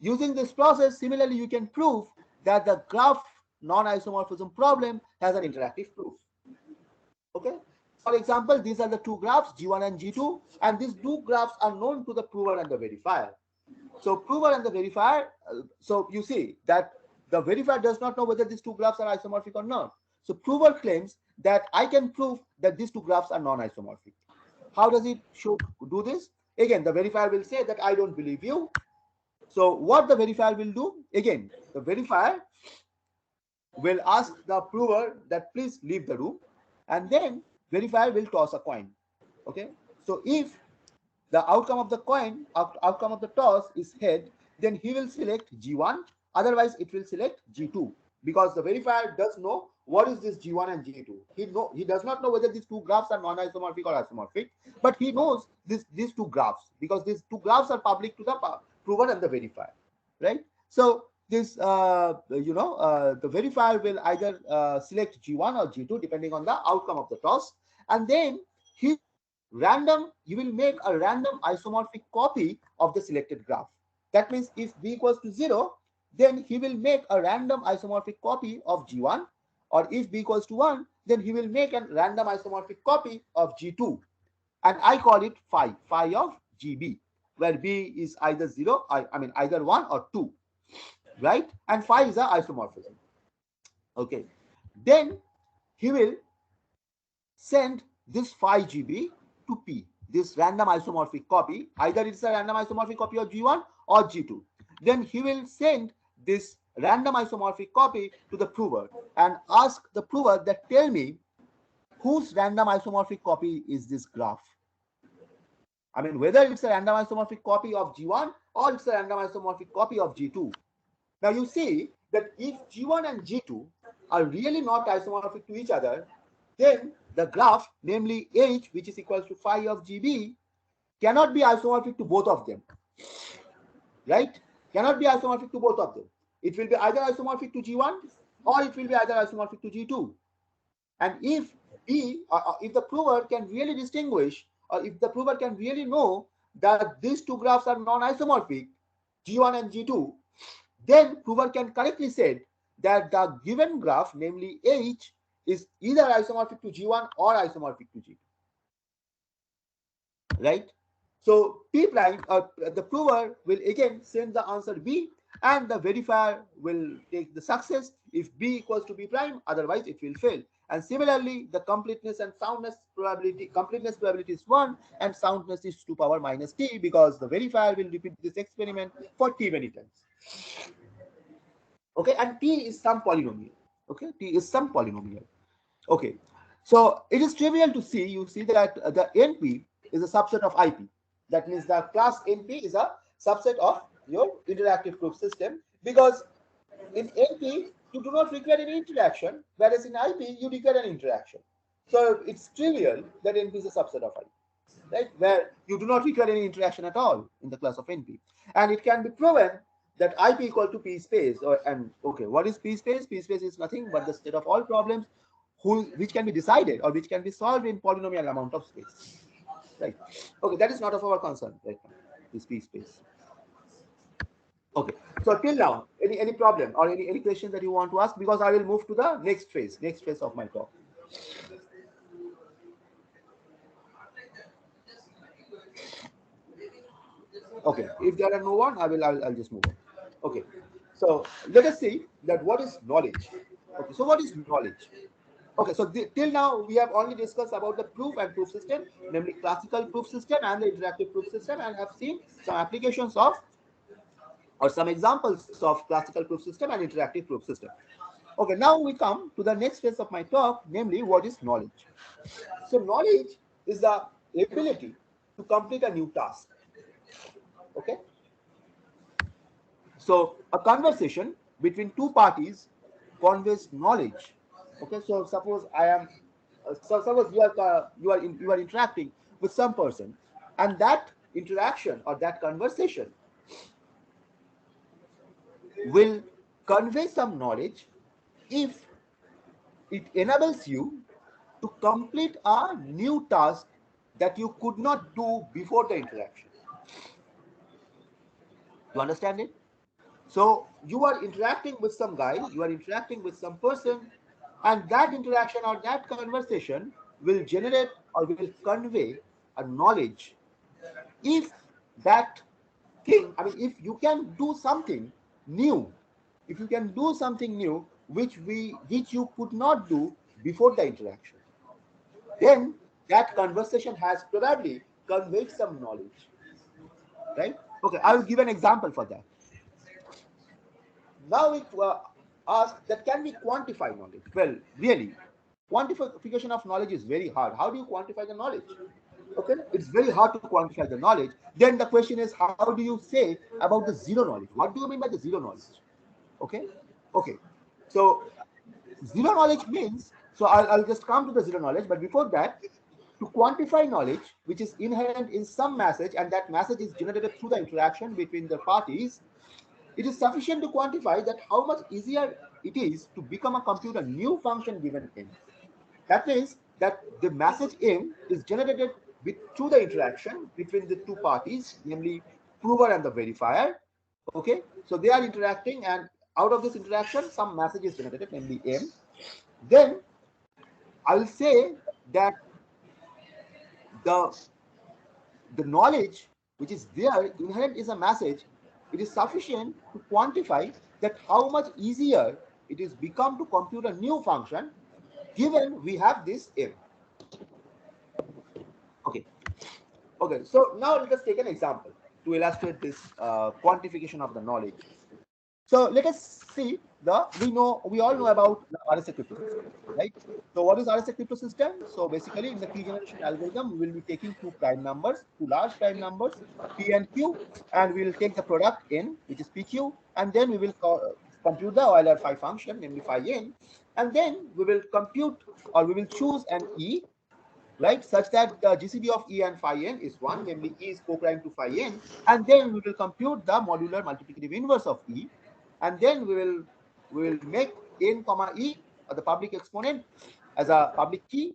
Speaker 2: using this process, you can prove that the graph non-isomorphism problem has an interactive proof. Okay, for example, these are the two graphs, G1 and G2, and these two graphs are known to the prover and the verifier. So prover and the verifier, so you see that the verifier does not know whether these two graphs are isomorphic or not. So prover claims that I can prove that these two graphs are non-isomorphic. How does it do this? Again, the verifier will say that I don't believe you. So what the verifier will do? Again, the verifier will ask the prover that please leave the room, and then verifier will toss a coin. Okay, so if the outcome of the toss is head, then he will select G1, otherwise it will select G2, because the verifier does know what is this G1 and G2. He does not know whether these two graphs are non-isomorphic or isomorphic, but he knows these two graphs because these two graphs are public to the prover and the verifier, right? So this the verifier will either select G1 or G2 depending on the outcome of the toss, and then he will make a random isomorphic copy of the selected graph. That means if b equals to 0, then he will make a random isomorphic copy of G1, or if b equals to 1, then he will make a random isomorphic copy of G2, and I call it phi of GB, where b is either 0, I mean either 1 or 2, right? And phi is a isomorphism. Okay, then he will send this phi GB to P, this random isomorphic copy. Either it's a random isomorphic copy of G1 or G2. Then he will send this random isomorphic copy to the prover and ask the prover that tell me whose random isomorphic copy is this graph. I mean, whether it's a random isomorphic copy of G1 or it's a random isomorphic copy of G2. Now you see that if G1 and G2 are really not isomorphic to each other, then the graph, namely H, which is equals to phi of GB, cannot be isomorphic to both of them, right? Cannot be isomorphic to both of them. It will be either isomorphic to G1 or it will be either isomorphic to G2. And if if the prover can really distinguish, or if the prover can really know that these two graphs are non-isomorphic, G1 and G2, then prover can correctly say that the given graph, namely H, is either isomorphic to G1 or isomorphic to G2, right? So P prime, the prover will again send the answer B, and the verifier will take the success if B equals to B prime, otherwise it will fail. And similarly, the completeness and soundness probability, completeness probability is 1 and soundness is 2 power minus t, because the verifier will repeat this experiment for t many times. Okay, and t is some polynomial. Okay, t is some polynomial. Okay, so it is trivial to see, you see that the NP is a subset of IP. That means the class NP is a subset of your interactive proof system, because in NP you do not require any interaction, whereas in IP you require an interaction. So it's trivial that NP is a subset of IP, right? Where you do not require any interaction at all in the class of NP. And it can be proven that IP equal to P space, okay, what is P space? P space is nothing but the state of all problems which can be decided or which can be solved in polynomial amount of space, right? Okay, that is not of our concern right now, this P space. Okay, so till now, any problem or any question that you want to ask, because I will move to the next phase of my talk. Okay, if there are no one, I'll just move on. Okay, so let us see that what is knowledge. Okay, so what is knowledge? Okay, so till now we have only discussed about the proof and proof system, namely classical proof system and the interactive proof system, and have seen some applications of or some examples of classical proof system and interactive proof system. Okay, now we come to the next phase of my talk, namely what is knowledge. So knowledge is the ability to complete a new task. Okay, so a conversation between two parties conveys knowledge. Okay, so suppose suppose you are interacting with some person, and that interaction or that conversation will convey some knowledge if it enables you to complete a new task that you could not do before the interaction. You understand it? So you are interacting with some guy, you are interacting with some person, and that interaction or that conversation will generate or will convey a knowledge if that thing, I mean, if you can do something new, if you can do something new which you could not do before the interaction, then that conversation has probably conveyed some knowledge, right? Okay, I will give an example for that. Now we ask that can we quantify knowledge? Well, really, quantification of knowledge is very hard. How do you quantify the knowledge? Okay, it's very hard to quantify the knowledge. Then the question is, how do you say about the zero knowledge? What do you mean by the zero knowledge? Okay, so Zero knowledge means, so I'll just come to the zero knowledge, but before that, to quantify knowledge, which is inherent in some message, and that message is generated through the interaction between the parties, it is sufficient to quantify that how much easier it is to become a computer new function given n. That means that the message m is generated through the interaction between the two parties, namely prover and the verifier. Okay, so they are interacting, and out of this interaction, some message is generated, namely m. Then I will say that the the knowledge which is there inherent is a message. It is sufficient to quantify that how much easier it is become to compute a new function given we have this m. Okay. Okay, so now let us take an example to illustrate this quantification of the knowledge. So let us see we all know about the RSA crypto system, right? So what is RSA crypto system? So basically in the key generation algorithm, we will be taking two large prime numbers, P and Q, and we will take the product n, which is PQ, and then we will compute the Euler phi function, namely phi n, and then we will compute, or we will choose an E, right, such that the GCD of E and phi n is 1, namely E is co-prime to phi n, and then we will compute the modular multiplicative inverse of E, and then we will make n comma E the public exponent as a public key,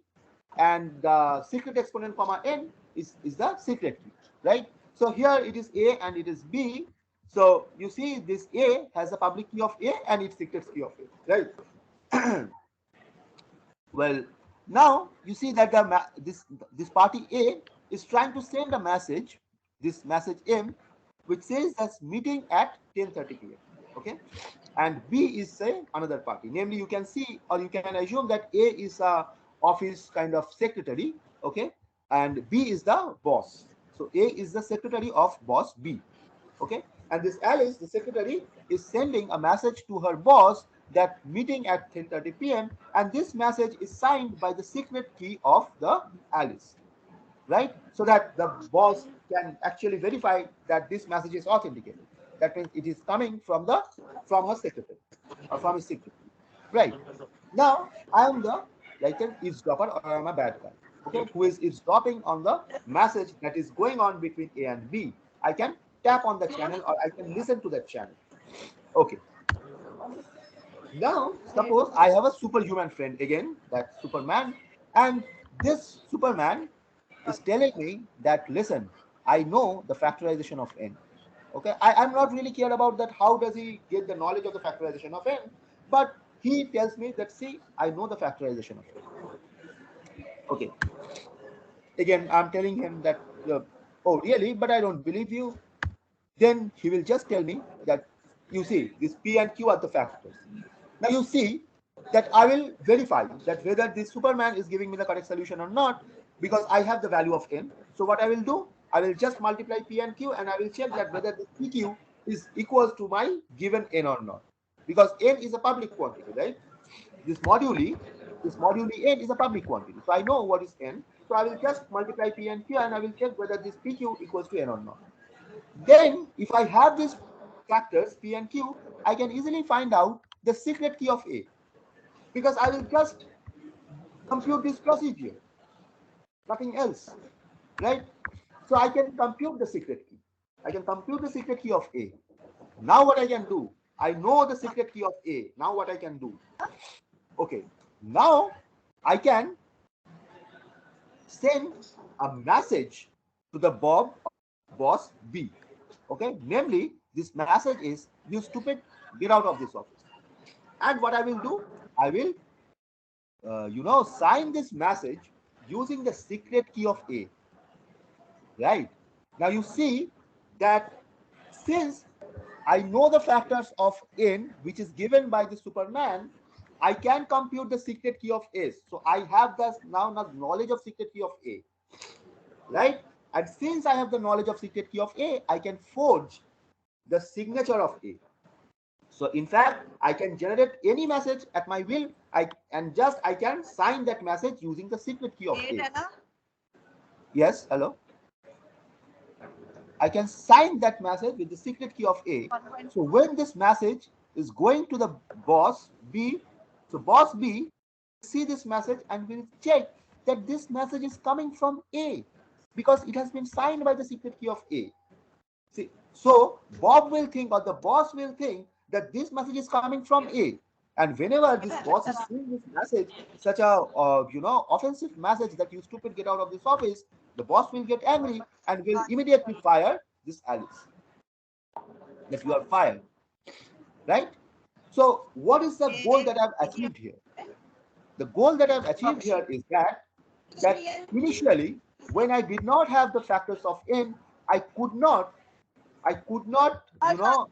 Speaker 2: and the secret exponent comma n is the secret key, right? So here it is A and it is B. So you see this A has a public key of A and its secret key of A, right? Well, now you see that this party A is trying to send a message, this message M, which says that's meeting at 10:30 p.m. Okay, and B is say another party. Namely, you can see, or you can assume that A is a office kind of secretary, okay, and B is the boss. So A is the secretary of boss B, okay, and this Alice, the secretary, is sending a message to her boss that meeting at 10:30 p.m. and this message is signed by the secret key of the Alice, right? So that the boss can actually verify that this message is authenticated. That means it is coming from her secretary or from his secretary, right? Now I am the like an eavesdropper, or I am a bad guy, okay, who is eavesdropping on the message that is going on between A and B. I can tap on the channel, or I can listen to that channel. Okay. Now, suppose I have a superhuman friend again, that Superman, and this Superman is telling me that, listen, I know the factorization of n. Okay, I'm not really care about that. How does he get the knowledge of the factorization of n? But he tells me that, see, I know the factorization of n. Okay. Again, I'm telling him that, oh, really? But I don't believe you. Then he will just tell me that, you see, this P and Q are the factors. Now you see that I will verify that whether this Superman is giving me the correct solution or not, because I have the value of n. So what I will do, I will just multiply P and Q, and I will check that whether this PQ is equals to my given n or not, because n is a public quantity, right? This moduli n is a public quantity. So I know what is n. So I will just multiply P and Q, and I will check whether this PQ equals to n or not. Then, if I have these factors P and Q, I can easily find out the secret key of A, because I will just compute this procedure, nothing else, right? So I can compute the secret key. I can compute the secret key of A. Now what I can do, I know the secret key of A. Now what I can do, okay, now I can send a message to the boss B. Okay, namely, this message is, you stupid, get out of this office. And what I will do, I will sign this message using the secret key of A, right? Now you see that since I know the factors of n, which is given by the Superman, I can compute the secret key of A. So I have the now knowledge of secret key of A, right? And since I have the knowledge of secret key of A, I can forge the signature of A. So in fact, I can generate any message at my will. I can sign that message using the secret key of A. Yes, hello. I can sign that message with the secret key of A. So when this message is going to the boss B, So boss B see this message and will check that this message is coming from A because it has been signed by the secret key of A. See, so Bob will think, or the boss will think, that this message is coming from A. And whenever this boss is seeing this message, such a offensive message that you stupid get out of this office, the boss will get angry and will immediately fire this Alice. That you are fired, right? So what is the goal that I've achieved here? The goal that I've achieved here is that initially, when I did not have the factors of n, I could not allow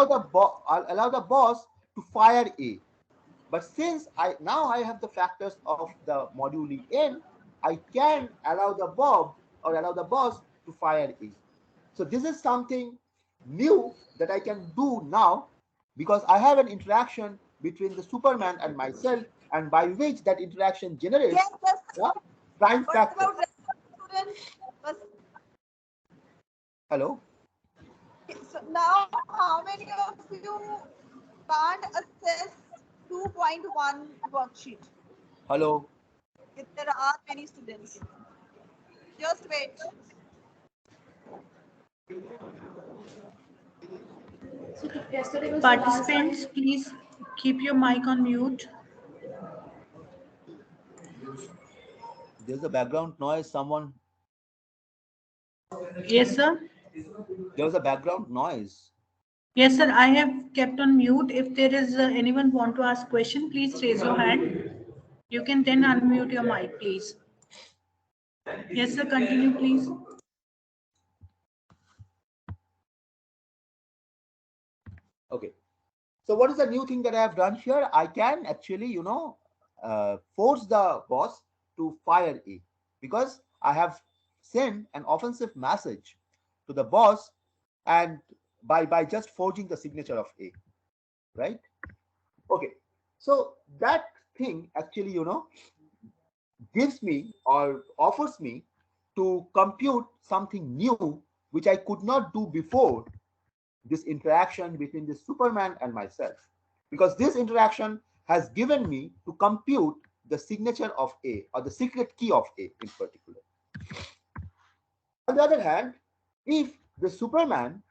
Speaker 2: the boss to fire A. But since I have the factors of the moduli n, I can allow the boss to fire A. So this is something new that I can do now, because I have an interaction between the Superman and myself, and by which that interaction generates the prime factor. Hello?
Speaker 3: So now, how many of you can't access 2.1 worksheet?
Speaker 2: Hello?
Speaker 3: If there are many students, just wait.
Speaker 1: Participants, please keep your mic on mute.
Speaker 2: There's a background noise. Someone.
Speaker 1: Yes, sir.
Speaker 2: There was a background noise.
Speaker 1: Yes, sir. I have kept on mute. If there is anyone want to ask question, please raise your hand. You can then unmute your mic, please. Yes, sir. Continue, please.
Speaker 2: Okay. So what is the new thing that I have done here? I can actually, force the boss to fire A, because I have sent an offensive message to the boss, and by just forging the signature of A, right? Okay. So that thing actually, gives me or offers me to compute something new which I could not do before this interaction between the Superman and myself, because this interaction has given me to compute the signature of A, or the secret key of A in particular. On the other hand, if the Superman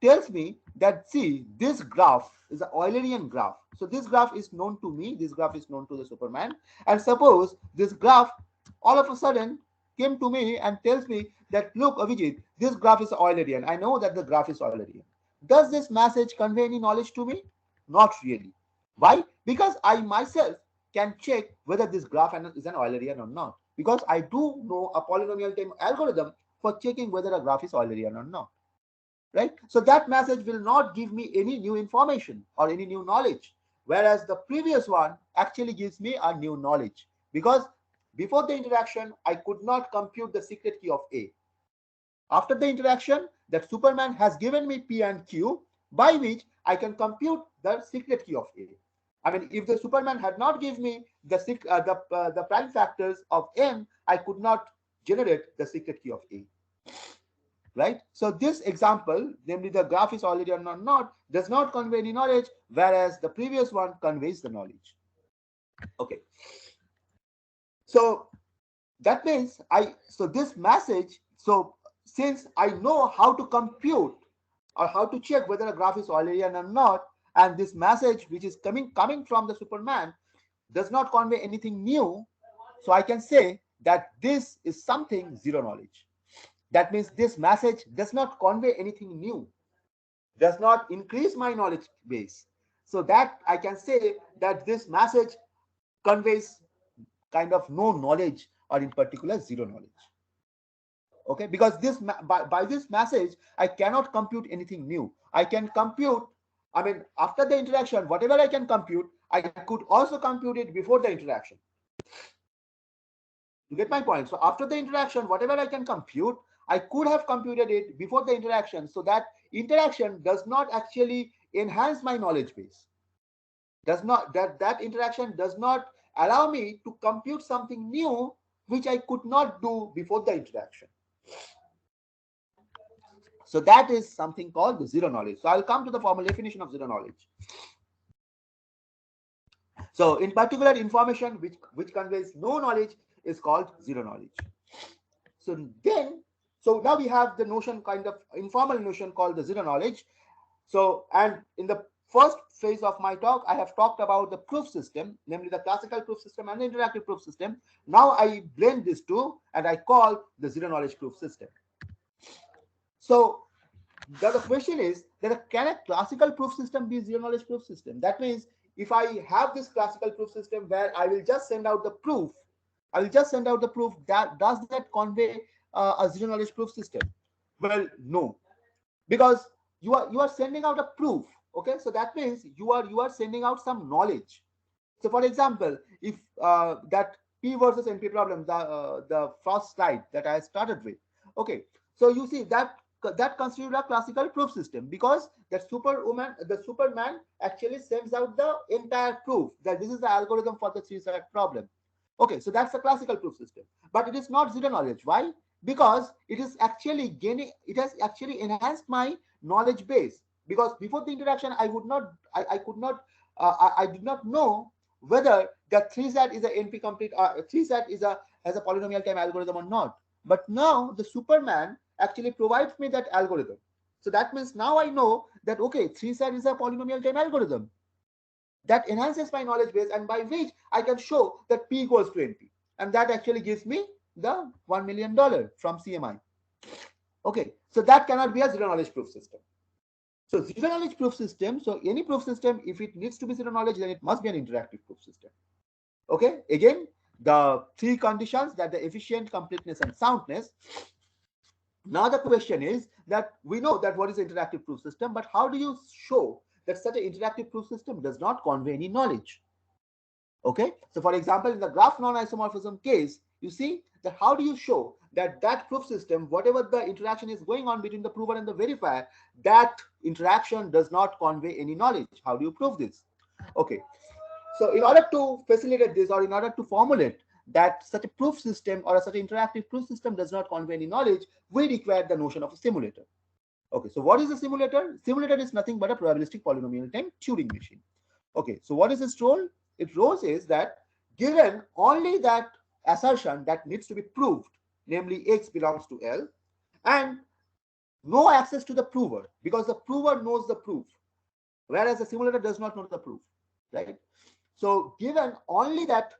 Speaker 2: tells me that, see, this graph is an Eulerian graph, so this graph is known to me, this graph is known to the Superman, and suppose this graph all of a sudden came to me and tells me that, look, Avijit, this graph is Eulerian. I know that the graph is Eulerian. Does this message convey any knowledge to me? Not really. Why? Because I myself can check whether this graph is an Eulerian or not, because I do know a polynomial time algorithm for checking whether a graph is Eulerian or not. Right? So that message will not give me any new information or any new knowledge, whereas the previous one actually gives me a new knowledge, because before the interaction, I could not compute the secret key of A. After the interaction, that Superman has given me P and Q, by which I can compute the secret key of A. I mean, if the Superman had not given me the prime factors of N, I could not generate the secret key of A. Right? So this example, namely the graph is Eulerian or not, does not convey any knowledge, whereas the previous one conveys the knowledge. Okay. So that means this message, so since I know how to compute or how to check whether a graph is Eulerian or not, and this message which is coming from the Superman does not convey anything new, so I can say that this is something zero knowledge. That means this message does not convey anything new, does not increase my knowledge base. So that I can say that this message conveys kind of no knowledge, or in particular zero knowledge. Okay, because this by this message I cannot compute anything new. I can compute, I mean, after the interaction, whatever I can compute, I could also compute it before the interaction. You get my point? So after the interaction, whatever I can compute, I could have computed it before the interaction, so that interaction does not actually enhance my knowledge base. That interaction does not allow me to compute something new which I could not do before the interaction. So that is something called the zero knowledge. So I'll come to the formal definition of zero knowledge. So in particular, information which conveys no knowledge is called zero knowledge. So now we have the notion, kind of informal notion, called the zero knowledge. So, and in the first phase of my talk, I have talked about the proof system, namely the classical proof system and the interactive proof system. Now I blend these two and I call the zero knowledge proof system. So the question is that can a classical proof system be zero knowledge proof system? That means if I have this classical proof system where I will just send out the proof, that does that convey a zero knowledge proof system? Well, no, because you are sending out a proof. Okay, so that means you are sending out some knowledge. So for example, if that P versus NP problem, the first slide that I started with, okay, so you see that constitutes a classical proof system, because the Superman actually sends out the entire proof that this is the algorithm for the three-side problem. Okay, so that's a classical proof system, but it is not zero knowledge. Why? Because it has actually enhanced my knowledge base, because before the interaction I did not know whether the 3-SAT is a NP complete, 3-SAT has a polynomial time algorithm or not. But now the Superman actually provides me that algorithm. So that means now I know that, okay, 3-SAT is a polynomial time algorithm. That enhances my knowledge base, and by which I can show that P equals to NP. And that actually gives me the $1 million from CMI. Okay, so that cannot be a zero knowledge proof system. So zero knowledge proof system, so any proof system, if it needs to be zero knowledge, then it must be an interactive proof system. Okay, again, the three conditions, that the efficient, completeness, and soundness. Now the question is that we know that what is an interactive proof system, but how do you show that such an interactive proof system does not convey any knowledge? Okay, so for example, in the graph non-isomorphism case, you see that how do you show that that proof system, whatever the interaction is going on between the prover and the verifier, that interaction does not convey any knowledge? How do you prove this? Okay, so in order to facilitate this, or in order to formulate that such a proof system or such an interactive proof system does not convey any knowledge, we require the notion of a simulator. Okay, so what is a simulator? Simulator is nothing but a probabilistic polynomial time Turing machine. Okay, so what is its role? Its role is that given only that assertion that needs to be proved, namely X belongs to L, and no access to the prover, because the prover knows the proof, whereas the simulator does not know the proof, right? So given only that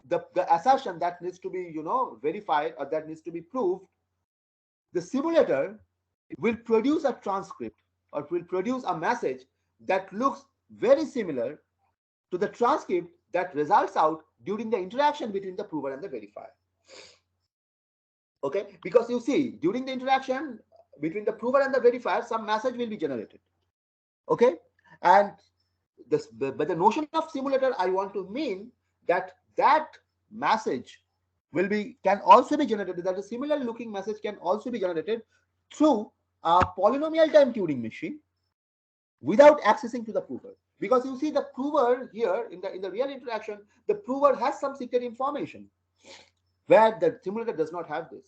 Speaker 2: the assertion that needs to be verified, or that needs to be proved, the simulator will produce a transcript, or will produce a message that looks very similar to the transcript that results out during the interaction between the prover and the verifier. Okay, because you see, during the interaction between the prover and the verifier, some message will be generated. Okay, and but the notion of simulator, I want to mean that that message can also be generated, that a similar looking message can also be generated through a polynomial time Turing machine without accessing to the prover. Because you see, the prover here in the real interaction, the prover has some secret information where the simulator does not have this.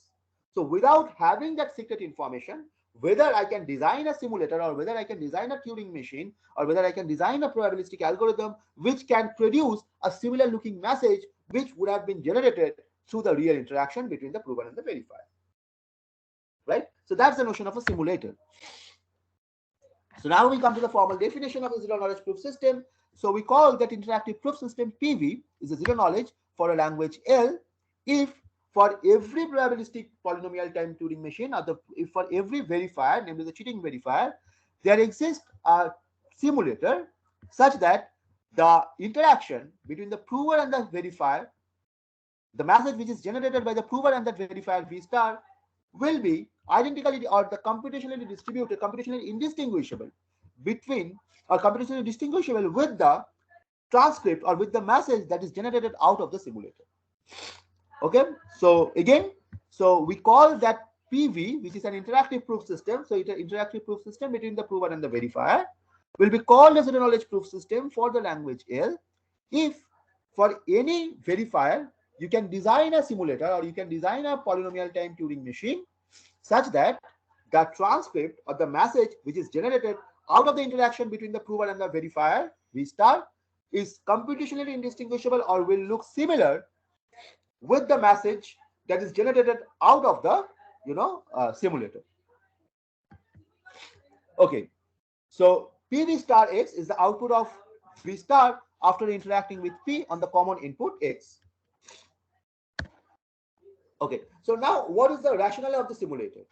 Speaker 2: So without having that secret information, whether I can design a simulator, or whether I can design a Turing machine, or whether I can design a probabilistic algorithm which can produce a similar looking message which would have been generated through the real interaction between the prover and the verifier, right? So that's the notion of a simulator. So now we come to the formal definition of a zero knowledge proof system. So we call that interactive proof system PV is a zero knowledge for a language L if for every probabilistic polynomial time Turing machine, or if for every verifier, namely the cheating verifier, there exists a simulator such that the interaction between the prover and the verifier, the message which is generated by the prover and the verifier V star, will be identically or the computationally distributed, computationally indistinguishable between, or computationally distinguishable with the transcript or with the message that is generated out of the simulator. Okay, so again, so we call that PV, which is an interactive proof system. So it's an interactive proof system between the prover and the verifier, will be called as a knowledge proof system for the language L if for any verifier you can design a simulator, or you can design a polynomial time Turing machine such that the transcript or the message which is generated out of the interaction between the prover and the verifier V star is computationally indistinguishable or will look similar with the message that is generated out of the simulator. Okay, so PV star X is the output of V star after interacting with P on the common input X. Okay, so now what is the rationale of the simulator?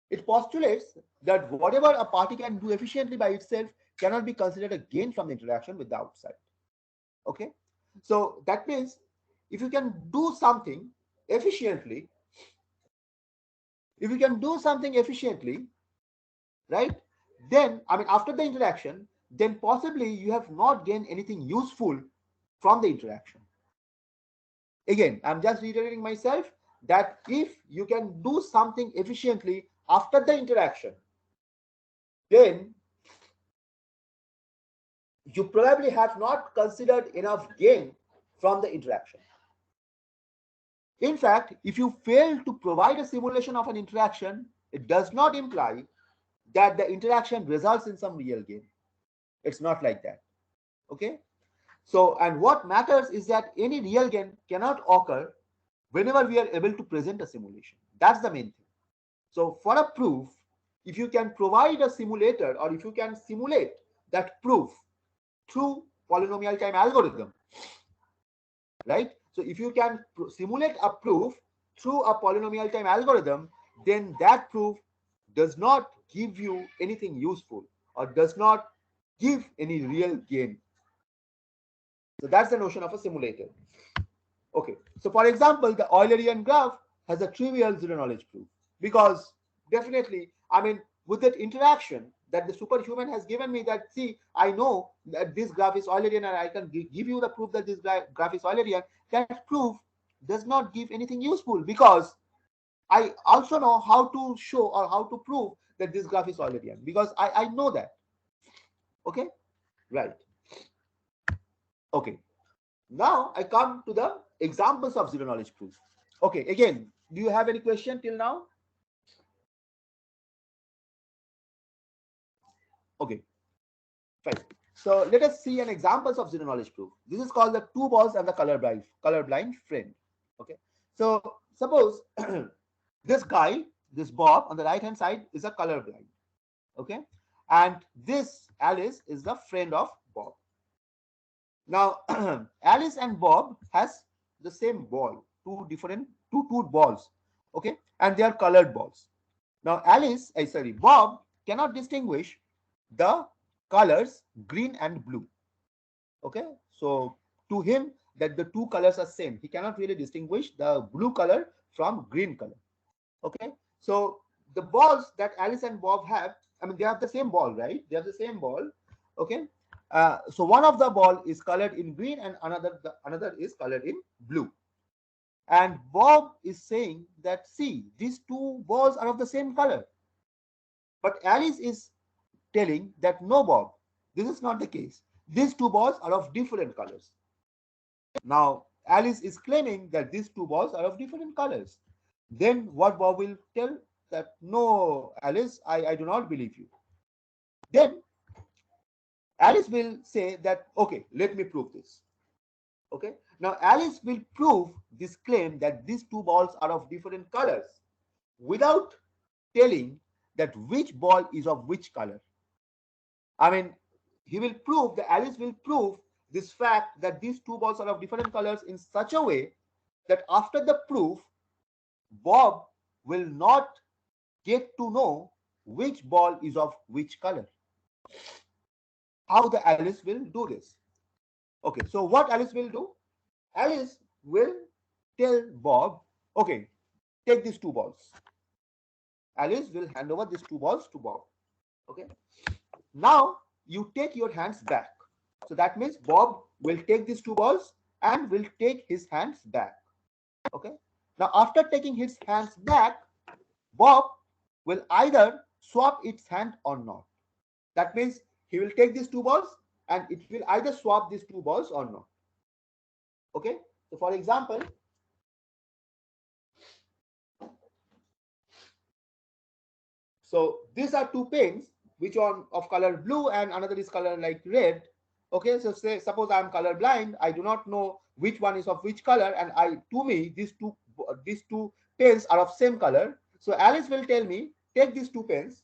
Speaker 2: It postulates that whatever a party can do efficiently by itself cannot be considered a gain from the interaction with the outside. Okay, so that means if you can do something efficiently, right, then after the interaction, then possibly you have not gained anything useful from the interaction. Again, I'm just reiterating myself that if you can do something efficiently after the interaction, then you probably have not considered enough gain from the interaction. In fact, if you fail to provide a simulation of an interaction, it does not imply that the interaction results in some real gain. It's not like that. Okay? So, and what matters is that any real gain cannot occur whenever we are able to present a simulation. That's the main thing. So, for a proof, if you can provide a simulator or if you can simulate that proof through polynomial time algorithm, right? So if you can simulate a proof through a polynomial time algorithm, then that proof does not give you anything useful or does not give any real gain. So that's the notion of a simulator. Okay, so for example, the Eulerian graph has a trivial zero knowledge proof because definitely, with that interaction that the superhuman has given me, that see, I know that this graph is Eulerian and I can give you the proof that this graph is Eulerian. That proof does not give anything useful because I also know how to show or how to prove that this graph is Eulerian because I know that. Okay, right. Okay, now I come to the examples of zero knowledge proof. Okay, again, do you have any question till now? Okay, fine. So let us see an examples of zero knowledge proof. This is called the two balls and the colorblind friend. Okay, so suppose this guy, this Bob on the right hand side is a colorblind. Okay, and this Alice is the friend of Bob. Now Alice and Bob has the same ball, two toothed balls. Okay, and they are colored balls. Now Bob cannot distinguish the colors green and blue. Okay, so to him that the two colors are same. He cannot really distinguish the blue color from green color. Okay, so the balls that Alice and Bob have, they have the same ball, right? They have the same ball. Okay, so one of the ball is colored in green and another is colored in blue. And Bob is saying that, see, these two balls are of the same color. But Alice is telling that, no, Bob, this is not the case. These two balls are of different colors. Now, Alice is claiming that these two balls are of different colors. Then what Bob will tell that, no, Alice, I do not believe you. Then Alice will say that, okay, let me prove this. Okay, now Alice will prove this claim that these two balls are of different colors without telling that which ball is of which color. He will prove that Alice will prove this fact that these two balls are of different colors in such a way that after the proof, Bob will not get to know which ball is of which color. How the Alice will do this? Okay, so what Alice will do? Alice will tell Bob, okay, take these two balls. Alice will hand over these two balls to Bob. Okay, now you take your hands back. So that means Bob will take these two balls and will take his hands back. Okay, now after taking his hands back, Bob will either swap its hand or not. That means he will take these two balls and it will either swap these two balls or not. Okay, so for example, so these are two pens, which one of color blue and another is color like red. Okay, so say suppose I'm color blind, I do not know which one is of which color, and to me these two pens are of same color. So Alice will tell me, take these two pens,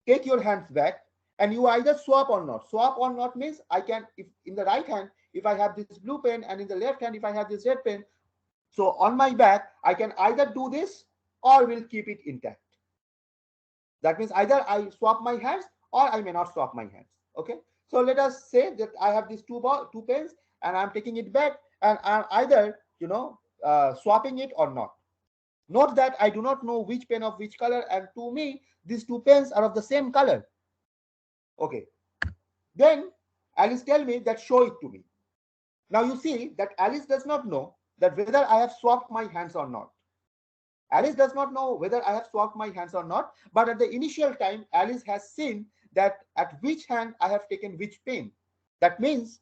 Speaker 2: take your hands back, and you either swap or not. Swap or not means I can, if in the right hand if I have this blue pen, and in the left hand if I have this red pen, so on my back I can either do this or will keep it intact. That means either I swap my hands or I may not swap my hands. Okay, so let us say that I have these two pens, and I'm taking it back, and I'm either swapping it or not. Note that I do not know which pen of which color, and to me these two pens are of the same color. Okay, then Alice tell me that show it to me. Now you see that Alice does not know that whether I have swapped my hands or not. Alice does not know whether I have swapped my hands or not, but at the initial time, Alice has seen that at which hand I have taken which pen. That means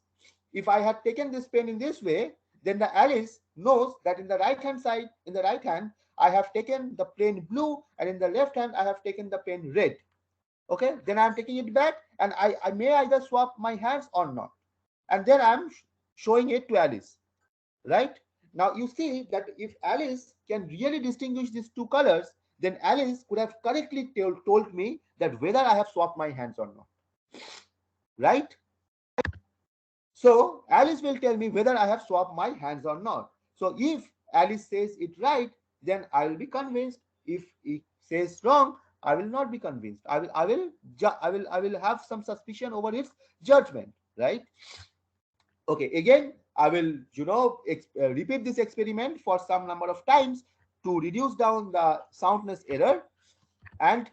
Speaker 2: if I had taken this pen in this way, then the Alice knows that in the right hand side, in the right hand, I have taken the pen blue, and in the left hand, I have taken the pen red. Okay, then I'm taking it back, and I may either swap my hands or not. And then I'm showing it to Alice, right? Now you see that if Alice can really distinguish these two colors, then Alice could have correctly told me that whether I have swapped my hands or not, right? So Alice will tell me whether I have swapped my hands or not. So if Alice says it right, then I will be convinced. If it says wrong, I will not be convinced. I will have some suspicion over its judgment, right? Okay, again, I will, repeat this experiment for some number of times to reduce down the soundness error, and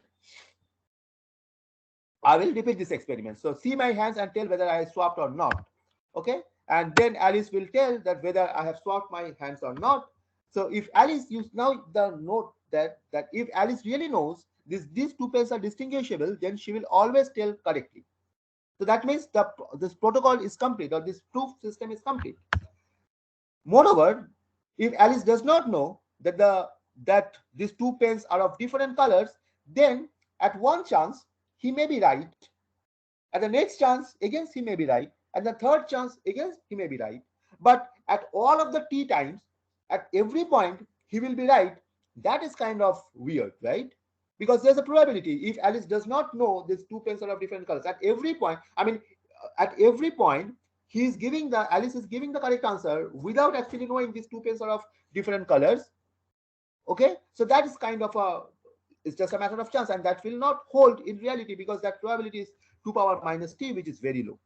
Speaker 2: I will repeat this experiment. So see my hands and tell whether I swapped or not. Okay, and then Alice will tell that whether I have swapped my hands or not. So if Alice, you now the note that if Alice really knows these two pairs are distinguishable, then she will always tell correctly. So that means this protocol is complete, or this proof system is complete. Moreover, if Alice does not know that these two pens are of different colors, then at one chance he may be right, at the next chance again he may be right, and the third chance again he may be right. But at all of the t times, at every point he will be right. That is kind of weird, right? Because there's a probability if Alice does not know these two pens are of different colors at every point. I mean, at every point Alice is giving the correct answer without actually knowing these two pens are of different colors. Okay, so that is kind of it's just a matter of chance, and that will not hold in reality because that probability is 2 power minus t, which is very low,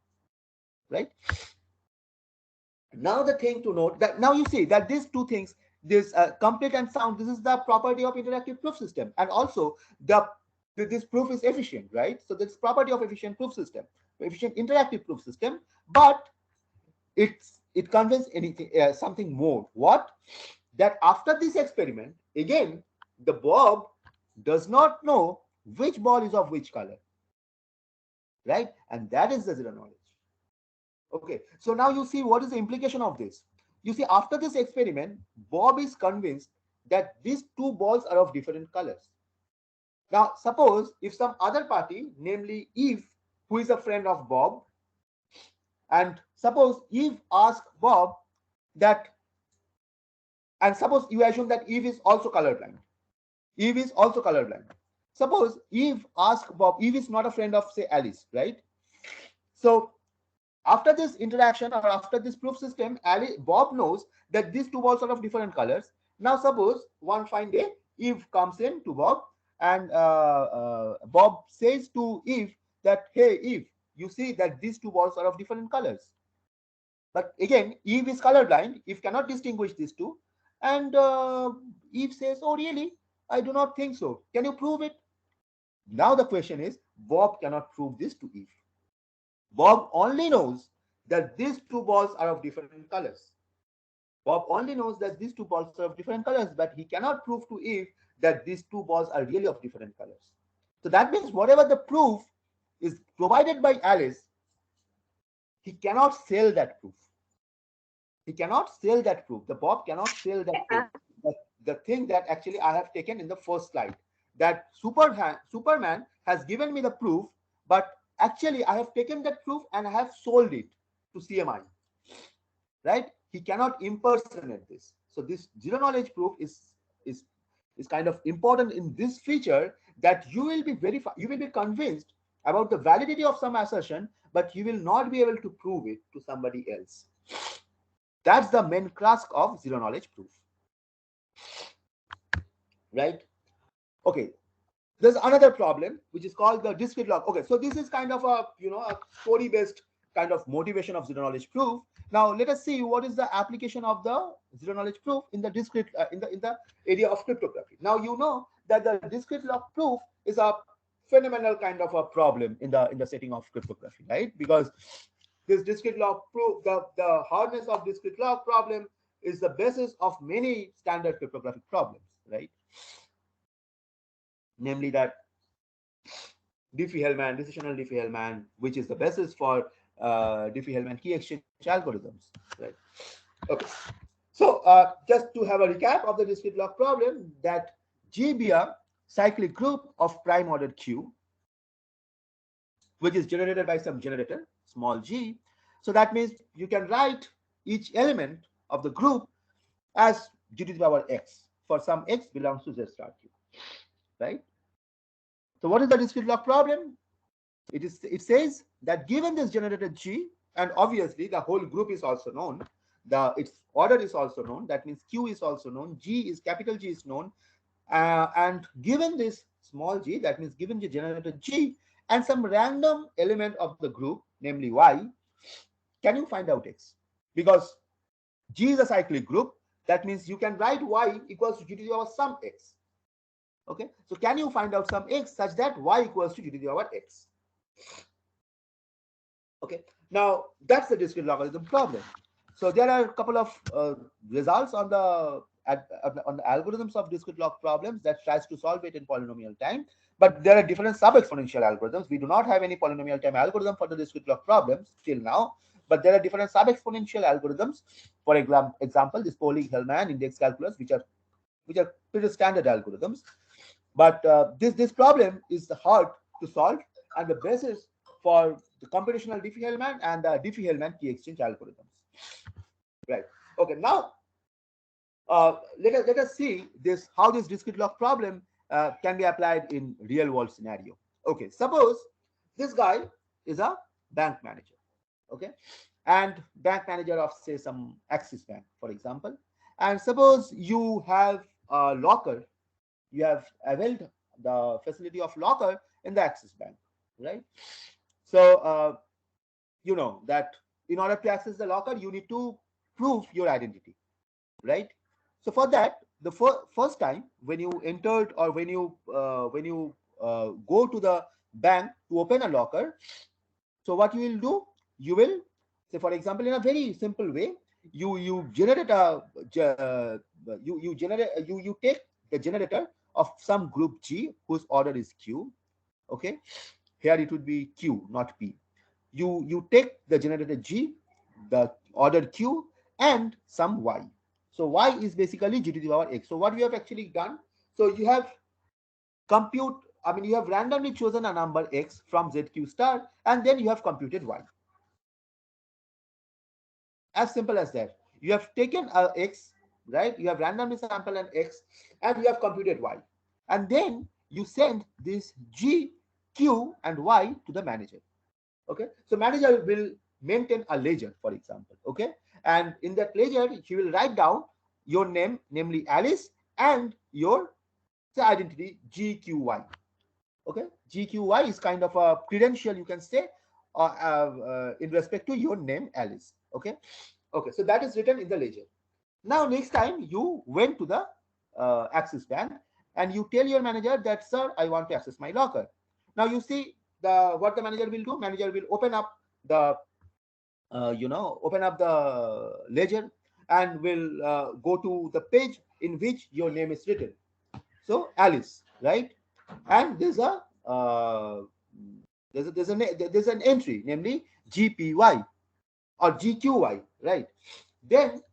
Speaker 2: right? Now the thing to note that now you see that these two things, this complete and sound, this is the property of interactive proof system, and also this proof is efficient, right? So this property of efficient proof system, efficient interactive proof system, but it conveys anything something more. What? That after this experiment, again, the Bob does not know which ball is of which color, right? And that is the zero knowledge. Okay, so now you see what is the implication of this. You see, after this experiment, Bob is convinced that these two balls are of different colors. Now, suppose if some other party, namely Eve, who is a friend of Bob, and suppose Eve asks Bob that, and suppose you assume that Eve is also colorblind. Eve is also colorblind. Suppose Eve asks Bob, Eve is not a friend of, say, Alice, right? So after this interaction or after this proof system, Bob knows that these two balls are of different colors. Now suppose one fine day, Eve comes in to Bob, and Bob says to Eve that, hey, Eve, you see that these two balls are of different colors. But again, Eve is colorblind. Eve cannot distinguish these two. And Eve says, oh, really? I do not think so. Can you prove it? Now the question is, Bob cannot prove this to Eve. Bob only knows that these two balls are of different colors. Bob only knows that these two balls are of different colors, but he cannot prove to Eve that these two balls are really of different colors. So that means whatever the proof is provided by Alice, he cannot sell that proof. He cannot sell that proof. The Bob cannot sell that proof. The thing that actually I have taken in the first slide, that Superman has given me the proof, but actually I have taken that proof and I have sold it. to CMI, right? He cannot impersonate this. So this zero knowledge proof is kind of important in this feature, that you will be convinced about the validity of some assertion, but you will not be able to prove it to somebody else. That's the main task of zero knowledge proof, right? Okay, there's another problem which is called the discrete log. Okay, so this is kind of a a story based kind of motivation of zero knowledge proof. Now let us see what is the application of the zero knowledge proof in the discrete in the area of cryptography. Now you know that the discrete log proof is a phenomenal kind of a problem in the setting of cryptography, right? Because this discrete log proof, the hardness of discrete log problem is the basis of many standard cryptographic problems, right? Namely that Diffie-Hellman, decisional Diffie-Hellman, which is the basis for Diffie-Hellman key exchange algorithms, right? Okay. So just to have a recap of the discrete log problem, that G be a cyclic group of prime ordered Q, which is generated by some generator, small g. So that means you can write each element of the group as g to the power x for some x belongs to Z star Q, right? So what is the discrete log problem? It says that given this generated G, and obviously the whole group is also known, its order is also known, that means Q is also known, capital G is known, and given this small g, that means given the generated G and some random element of the group, namely Y, can you find out X? Because G is a cyclic group, that means you can write Y equals to G to the power some X. Okay, so can you find out some X such that Y equals to G to the power X? Okay, now that's the discrete logarithm problem. So there are a couple of results on the algorithms of discrete log problems that tries to solve it in polynomial time, but there are different sub-exponential algorithms. We do not have any polynomial time algorithm for the discrete log problems till now, but there are different sub-exponential algorithms. For example, this Pauling-Hellman index calculus, which are pretty standard algorithms. But this problem is hard to solve, and the basis for the computational Diffie-Hellman and the Diffie-Hellman key exchange algorithms. Right. Okay. Now, let us see how this discrete log problem can be applied in real world scenario. Okay. Suppose this guy is a bank manager. Okay, and bank manager of say some Axis Bank, for example. And suppose you have a locker. You have availed the facility of locker in the Axis Bank, right? So you know that in order to access the locker, you need to prove your identity, right? So for that, the first time when you entered or when you go to the bank to open a locker, so what you will do, you will say, for example, in a very simple way, you generate a you take the generator of some group G whose order is Q. Okay, here it would be Q, not P. You take the generator G, the order Q, and some Y. So Y is basically G to the power X. So what we have actually done, so you have you have randomly chosen a number X from ZQ star, and then you have computed Y. As simple as that. You have taken a X, right? You have randomly sampled an X, and you have computed Y. And then you send this G, Q, and Y to the manager. Okay, so manager will maintain a ledger, for example. Okay, and in that ledger he will write down your name, namely Alice, and your identity GQY. Okay, GQY is kind of a credential, you can say, in respect to your name Alice. Okay, so that is written in the ledger. Now next time you went to the Axis Bank and you tell your manager that, sir, I want to access my locker. Now you see what the manager will do. Manager will open up the ledger and will go to the page in which your name is written. So Alice, right? And there's an entry, namely GPY or GQY, right? Then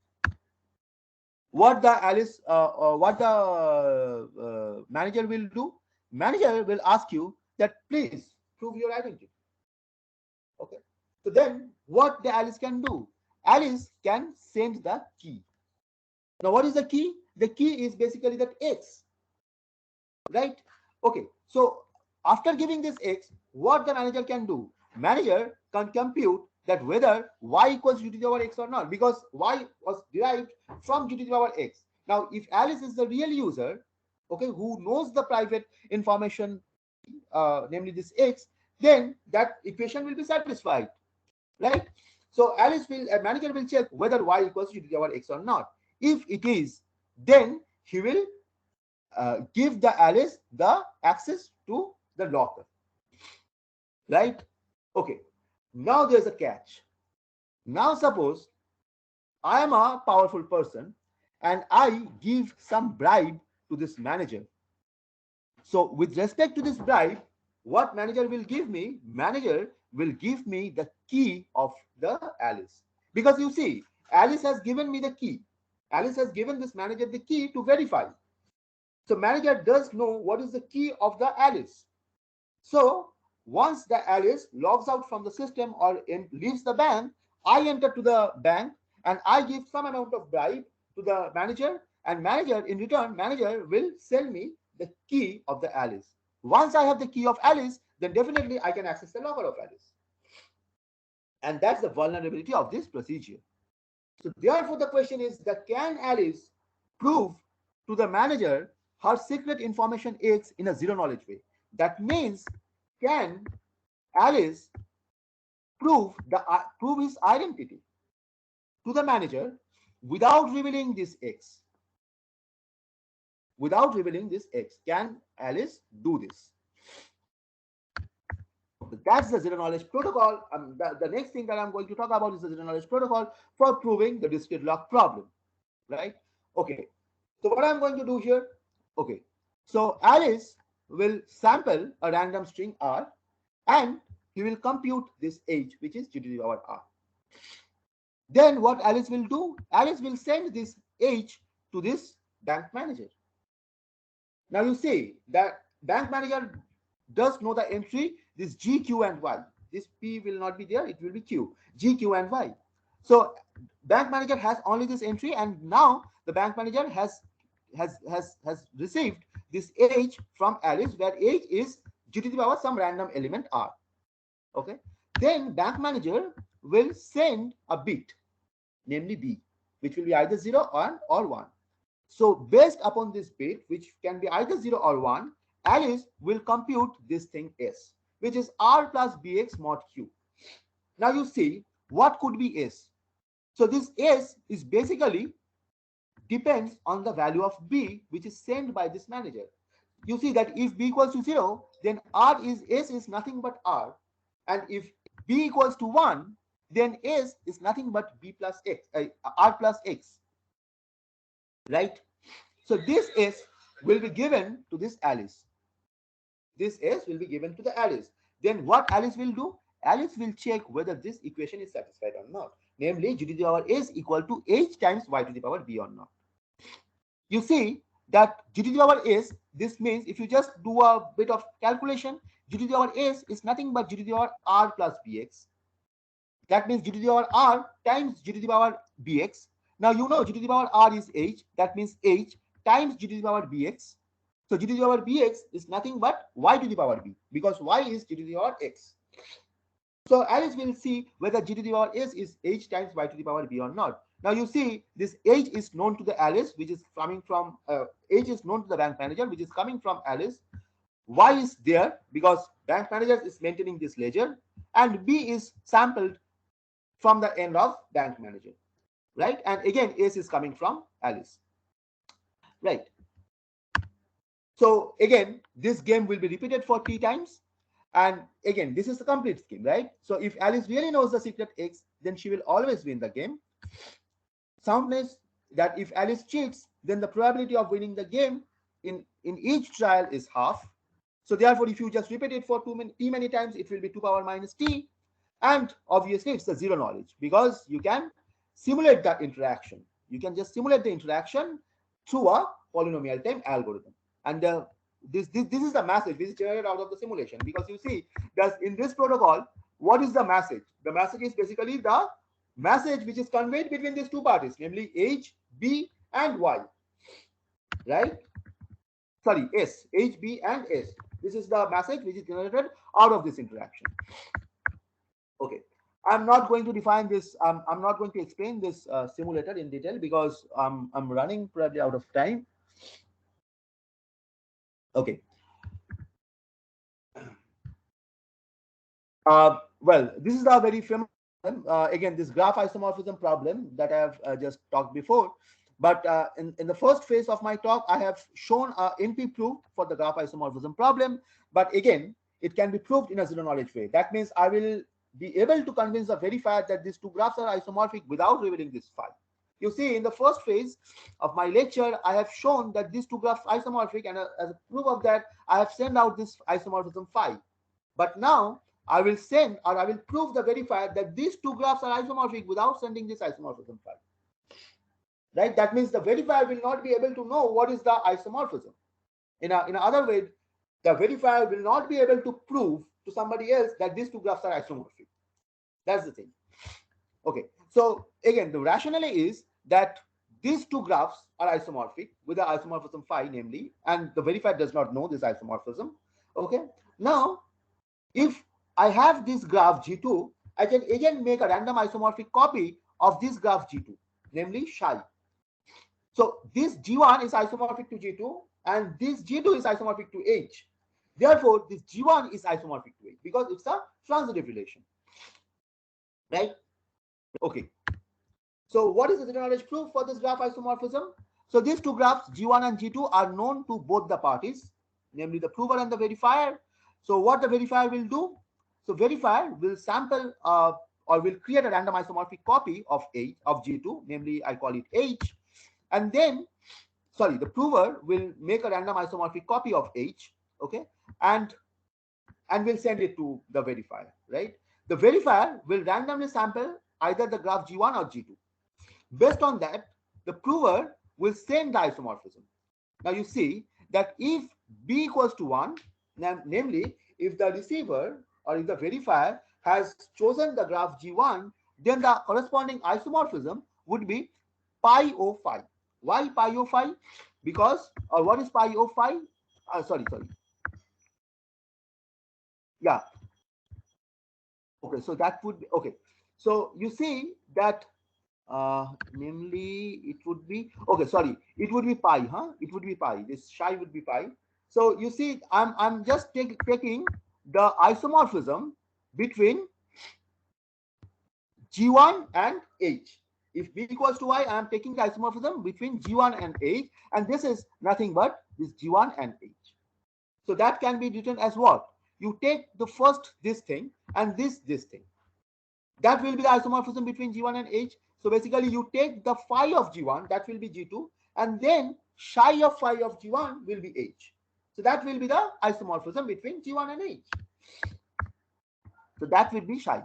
Speaker 2: what the manager will do? Manager will ask you that please prove your identity. Okay, so then what the Alice can do? Alice can send the key. Now, what is the key? The key is basically that X, right? Okay, so after giving this X, what the manager can do? Manager can compute that whether Y equals G to the power X or not, because Y was derived from G to the power X. Now, if Alice is the real user, okay, who knows the private information, namely this X, then that equation will be satisfied, right? So a manager will check whether Y equals G to the power X or not. If it is, then he will give the Alice the access to the locker, right? Okay, now there's a catch. Now suppose I am a powerful person and I give some bribe to this manager. So with respect to this bribe, what manager will give me? Manager will give me the key of the Alice, because you see, Alice has given me the key. Alice has given this manager the key to verify. So manager does know what is the key of the Alice. So once the Alice logs out from the system or leaves the bank, I enter to the bank and I give some amount of bribe to the manager, and manager in return, manager will sell me the key of the Alice. Once I have the key of Alice, then definitely I can access the locker of Alice. And that's the vulnerability of this procedure. So therefore the question is that can Alice prove to the manager her secret information X in a zero knowledge way? That means, can Alice prove his identity to the manager without revealing this X? Without revealing this X, can Alice do this? That's the zero knowledge protocol. The next thing that I'm going to talk about is the zero knowledge protocol for proving the discrete log problem, right? Okay, so what I'm going to do here, okay, so Alice will sample a random string R and he will compute this H, which is G to the power R. Then what Alice will do? Alice will send this H to this bank manager. Now you see that bank manager does know the entry, this G, Q, and Y. This P will not be there, it will be Q, G, Q, and Y. So bank manager has only this entry, and now the bank manager has received this H from Alice, where H is G to the power some random element R. Okay. Then bank manager will send a bit, namely B, which will be either 0 or 1. So based upon this bit, which can be either 0 or 1, Alice will compute this thing S, which is R plus Bx mod Q. Now you see, what could be S? So this S is basically depends on the value of B, which is sent by this manager. You see that if B equals to 0, then S is nothing but R. And if B equals to 1, then S is nothing but B plus X, R plus X. Right? So this S will be given to this Alice. This S will be given to the Alice. Then what Alice will do? Alice will check whether this equation is satisfied or not. Namely, G to the power S equal to H times Y to the power B or not. You see that G to the power S, this means if you just do a bit of calculation, G to the power S is nothing but G to the power R plus Bx. That means G to the power R times G to the power Bx. Now you know G to the power R is H. That means H times G to the power Bx. So G to the power Bx is nothing but Y to the power B, because Y is G to the power X. So Alice will see whether G to the power S is H times Y to the power B or not. Now you see this H is known to the Alice, which is coming from H is known to the bank manager, which is coming from Alice. Y is there because bank manager is maintaining this ledger, and B is sampled from the end of bank manager, right? And again, S is coming from Alice, right? So again, this game will be repeated for 3 times. And again, this is the complete scheme, right? So if Alice really knows the secret X, then she will always win the game. Soundness, that if Alice cheats, then the probability of winning the game in each trial is half. So therefore, if you just repeat it for too many times, it will be 2 power minus t. And obviously, it's the zero knowledge, because you can simulate that interaction. You can just simulate the interaction through a polynomial time algorithm. And this is the message which is generated out of the simulation, because you see that in this protocol, what is the message? The message is basically the message which is conveyed between these two parties, namely H, B, and Y, right? Sorry, S, H, B, and S. This is the message which is generated out of this interaction. Okay, I'm not going to define this. I'm not going to explain this simulator in detail because I'm running probably out of time. Okay. Well, this is a very famous again, this graph isomorphism problem that I have just talked before. But in the first phase of my talk, I have shown NP proof for the graph isomorphism problem. But again, it can be proved in a zero knowledge way. That means I will be able to convince the verifier that these two graphs are isomorphic without revealing this phi. You see, in the first phase of my lecture, I have shown that these two graphs are isomorphic, and as a proof of that, I have sent out this isomorphism phi. But now I will send, or I will prove the verifier that these two graphs are isomorphic without sending this isomorphism phi. Right? That means the verifier will not be able to know what is the isomorphism. In other way, the verifier will not be able to prove to somebody else that these two graphs are isomorphic. That's the thing. Okay. So again, the rationale is that these two graphs are isomorphic with the isomorphism phi, namely, and the verifier does not know this isomorphism. Okay. Now, if I have this graph G2, I can again make a random isomorphic copy of this graph G2, namely psi. So this G1 is isomorphic to G2, and this G2 is isomorphic to H. Therefore, this G1 is isomorphic to H because it's a transitive relation. Right? Okay. So what is the zero knowledge proof for this graph isomorphism? So these two graphs, G1 and G2, are known to both the parties, namely the prover and the verifier. So what the verifier will do? So verifier will sample or will create a random isomorphic copy of G2, namely I call it H, and then, sorry, the prover will make a random isomorphic copy of H, okay, and will send it to the verifier, right? The verifier will randomly sample either the graph G1 or G2. Based on that, the prover will send the isomorphism. Now you see that if B equals to 1, namely if the receiver or if the verifier has chosen the graph G1, then the corresponding isomorphism would be pi O phi. Why pi O phi? Because, or what is pi O phi? Sorry. Yeah. Okay, so that would be, okay. So you see that namely it would be, okay, sorry, it would be pi, it would be pi, this psi would be pi. So you see, I'm just taking the isomorphism between G1 and H. If B equals to Y, I am taking the isomorphism between G1 and H, and this is nothing but this G1 and H. So that can be written as what? You take the first this thing and this thing. That will be the isomorphism between G1 and H. So basically you take the phi of G1, that will be G2, and then psi of phi of G1 will be H. So that will be the isomorphism between G1 and H. So that will be psi,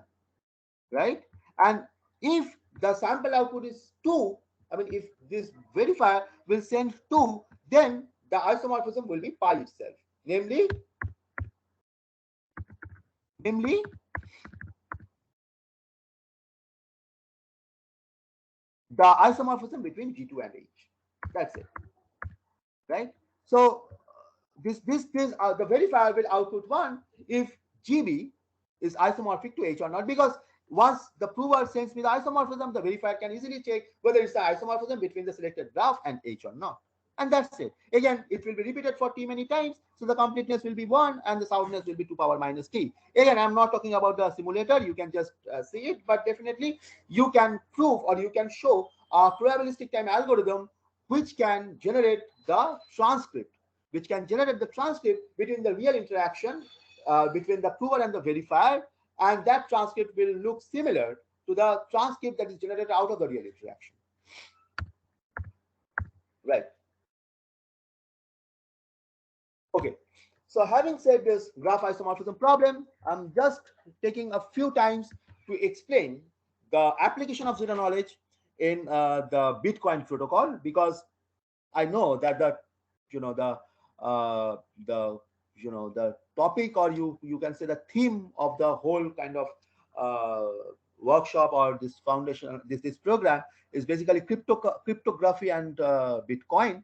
Speaker 2: right? And if the sample output is 2, I mean, if this verifier will send 2, then the isomorphism will be pi itself, namely the isomorphism between G2 and H. That's it, right? So the verifier will output 1 if GB is isomorphic to H or not, because once the prover sends me the isomorphism, the verifier can easily check whether it's the isomorphism between the selected graph and H or not. And that's it. Again, it will be repeated for t many times, so the completeness will be 1 and the soundness will be 2 power minus t. Again, I'm not talking about the simulator, you can just see it, but definitely you can prove or you can show a probabilistic time algorithm which can generate the transcript, between the real interaction between the prover and the verifier, and that transcript will look similar to the transcript that is generated out of the real interaction. Right. Okay. So having said this graph isomorphism problem, I'm just taking a few times to explain the application of zero knowledge in the Bitcoin protocol, because I know that the the topic, or you can say the theme of the whole kind of workshop or this foundation, this program is basically cryptography and Bitcoin.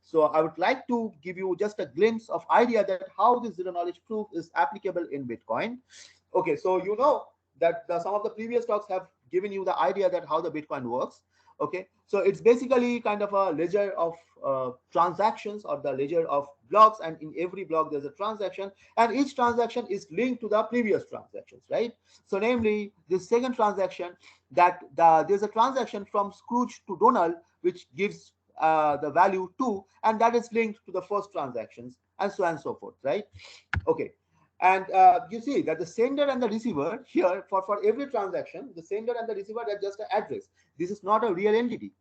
Speaker 2: So I would like to give you just a glimpse of idea that how this zero knowledge proof is applicable in Bitcoin. Okay, so that some of the previous talks have given you the idea that how the Bitcoin works. Okay, so it's basically kind of a ledger of transactions, or the ledger of blocks, and in every block there's a transaction, and each transaction is linked to the previous transactions, right? So namely, this second transaction, there's a transaction from Scrooge to Donald, which gives the value 2, and that is linked to the first transactions, and so on and so forth, right? Okay, and you see that the sender and the receiver here, for every transaction, the sender and the receiver are just an address. This is not a real entity.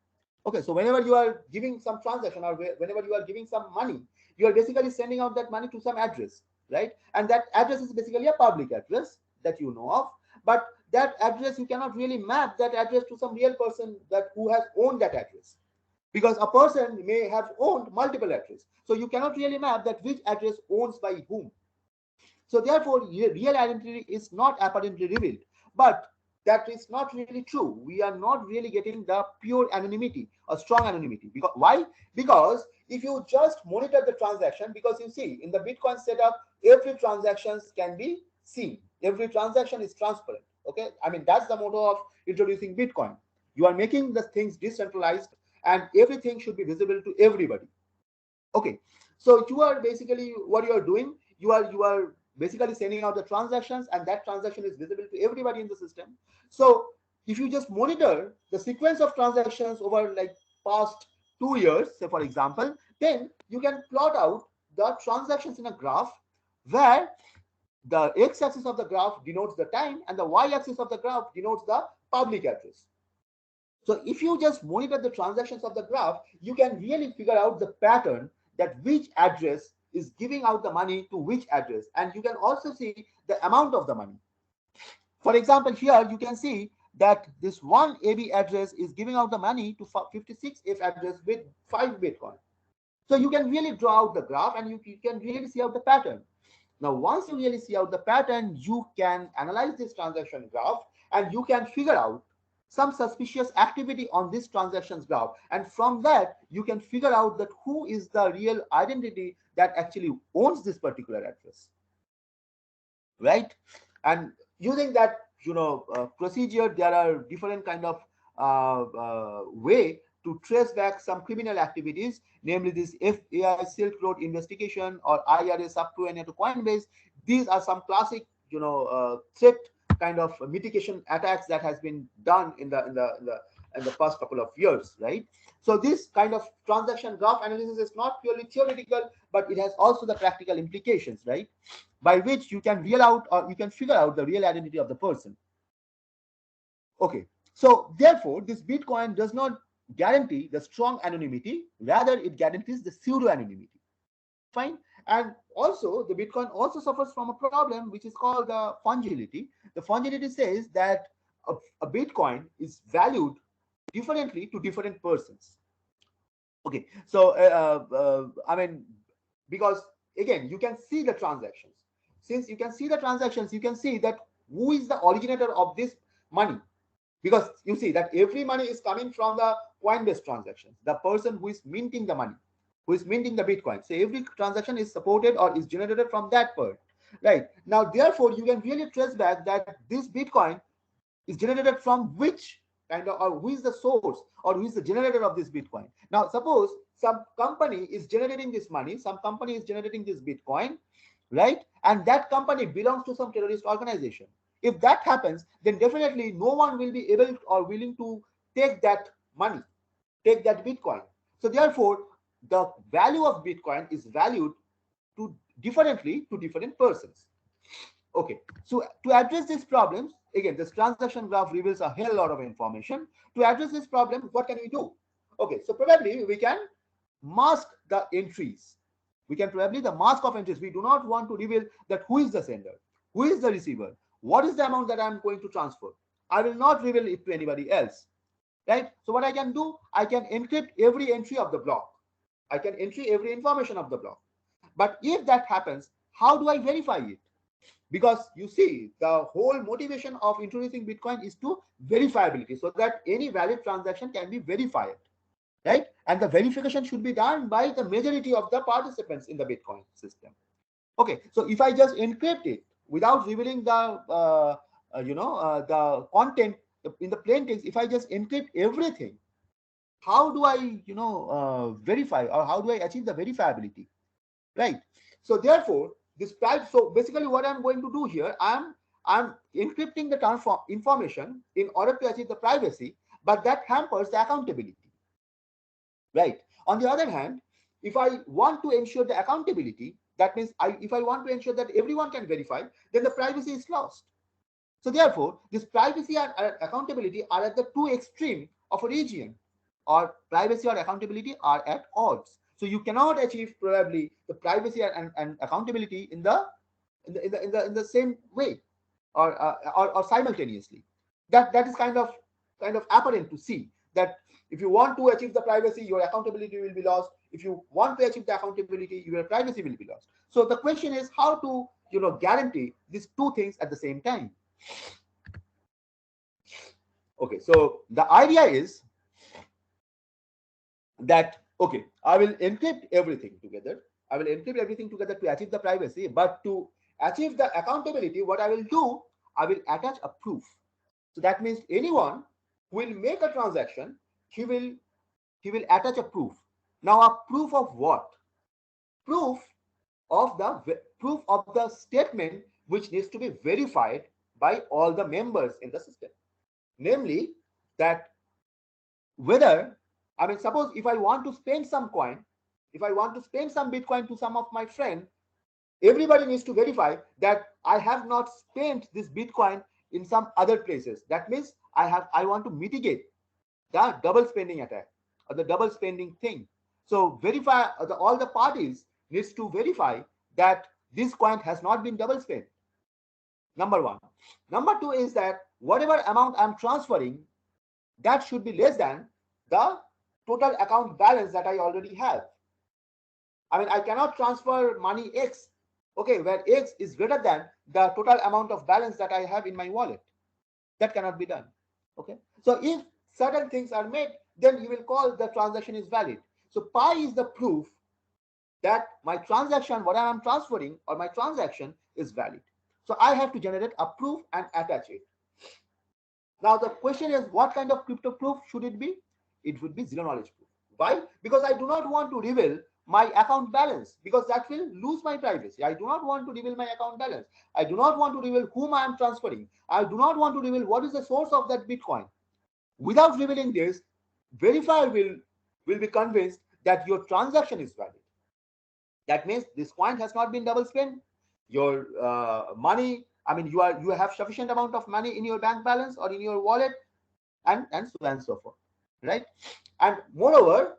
Speaker 2: Okay, so whenever you are giving some transaction, or whenever you are giving some money, you are basically sending out that money to some address, right? And that address is basically a public address that you know of, but that address, you cannot really map that address to some real person who has owned that address, because a person may have owned multiple addresses. So you cannot really map that which address owns by whom. So therefore, real identity is not apparently revealed. But that is not really true. We are not really getting the pure anonymity or strong anonymity. Because why? Because if you just monitor the transaction, because you see in the Bitcoin setup, every transactions can be seen. Every transaction is transparent. Okay, I mean, that's the motto of introducing Bitcoin. You are making the things decentralized, and everything should be visible to everybody. Okay, so you are basically, what you are doing, you are basically sending out the transactions, and that transaction is visible to everybody in the system. So if you just monitor the sequence of transactions over like past 2 years, say for example, then you can plot out the transactions in a graph, where the x-axis of the graph denotes the time, and the y-axis of the graph denotes the public address. So if you just monitor the transactions of the graph, you can really figure out the pattern, that which address is giving out the money to which address, and you can also see the amount of the money. For example, here you can see that this one AB address is giving out the money to 56F address with 5 Bitcoin. So you can really draw out the graph, and you can really see out the pattern. Now, once you really see out the pattern, you can analyze this transaction graph, and you can figure out some suspicious activity on this transactions graph, and from that you can figure out that who is the real identity that actually owns this particular address, right? And using that procedure, there are different kind of way to trace back some criminal activities, namely this FAI Silk Road investigation or IRA subterranean to Coinbase. These are some classic threat kind of mitigation attacks that has been done in the past couple of years, right? So this kind of transaction graph analysis is not purely theoretical, but it has also the practical implications, right? By which you can figure out the real identity of the person. Okay, so therefore this Bitcoin does not guarantee the strong anonymity, rather it guarantees the pseudo anonymity. Fine. And also the Bitcoin also suffers from a problem which is called the fungibility. The fungibility says that a Bitcoin is valued differently to different persons. Okay, so I mean, because again you can see the transactions. Since you can see the transactions, you can see that who is the originator of this money, because you see that every money is coming from the Coinbase transactions, the person who is minting the money, who is minting the Bitcoin. So every transaction is supported or is generated from that part, right? Now, therefore, you can really trace back that this Bitcoin is generated from which kind of, or who is the source, or who is the generator of this Bitcoin. Now, suppose some company is generating this money, some company is generating this Bitcoin, right? And that company belongs to some terrorist organization. If that happens, then definitely no one will be able or willing to take that money, take that Bitcoin. So therefore, the value of Bitcoin is valued differently to different persons. Okay, so to address these problems, again, this transaction graph reveals a hell lot of information. To address this problem, what can we do? Okay, so probably we can mask the entries. We can probably the mask of entries. We do not want to reveal that who is the sender, who is the receiver, what is the amount that I'm going to transfer. I will not reveal it to anybody else, right? So what I can do, I can encrypt every entry of the block. I can entry every information of the block. But if that happens, how do I verify it? Because you see, the whole motivation of introducing Bitcoin is to verifiability, so that any valid transaction can be verified, right? And the verification should be done by the majority of the participants in the Bitcoin system. Okay, so if I just encrypt it without revealing the the content in the plain text, if I just encrypt everything, how do I verify, or how do I achieve the verifiability, right? So therefore, this private, so basically what I'm going to do here, I'm encrypting the information in order to achieve the privacy, but that hampers the accountability, right? On the other hand, if I want to ensure the accountability, that means if I want to ensure that everyone can verify, then the privacy is lost. So therefore, this privacy and accountability are at the two extreme of a region, or privacy or accountability are at odds. So you cannot achieve probably the privacy and accountability in the same way, or simultaneously. That is kind of apparent to see that if you want to achieve the privacy, your accountability will be lost. If you want to achieve the accountability, your privacy will be lost. So the question is how to guarantee these two things at the same time. Okay, so the idea is that, okay, I will encrypt everything together. I will encrypt everything together to achieve the privacy, but to achieve the accountability, what I will do, I will attach a proof. So that means anyone who will make a transaction, he will attach a proof. Now, a proof of what? Proof of the statement which needs to be verified by all the members in the system. Namely, that whether, I mean, suppose if I want to spend some coin, if I want to spend some Bitcoin to some of my friends, everybody needs to verify that I have not spent this Bitcoin in some other places. That means I want to mitigate the double spending attack or the double spending thing. So verify, all the parties needs to verify that this coin has not been double spent. Number one. Number two is that whatever amount I'm transferring, that should be less than the total account balance that I already have. I mean, I cannot transfer money X, okay, where X is greater than the total amount of balance that I have in my wallet. That cannot be done. Okay. So if certain things are met, then you will call the transaction is valid. So pi is the proof that my transaction, what I am transferring, or my transaction is valid. So I have to generate a proof and attach it. Now the question is, what kind of crypto proof should it be? It would be zero knowledge proof. Why? Because I do not want to reveal my account balance, because that will lose my privacy. I do not want to reveal my account balance. I do not want to reveal whom I am transferring. I do not want to reveal what is the source of that Bitcoin. Without revealing this, verifier will be convinced that your transaction is valid. That means this coin has not been double spent. Your money, I mean, you have sufficient amount of money in your bank balance or in your wallet, and so on and so forth, right? And moreover,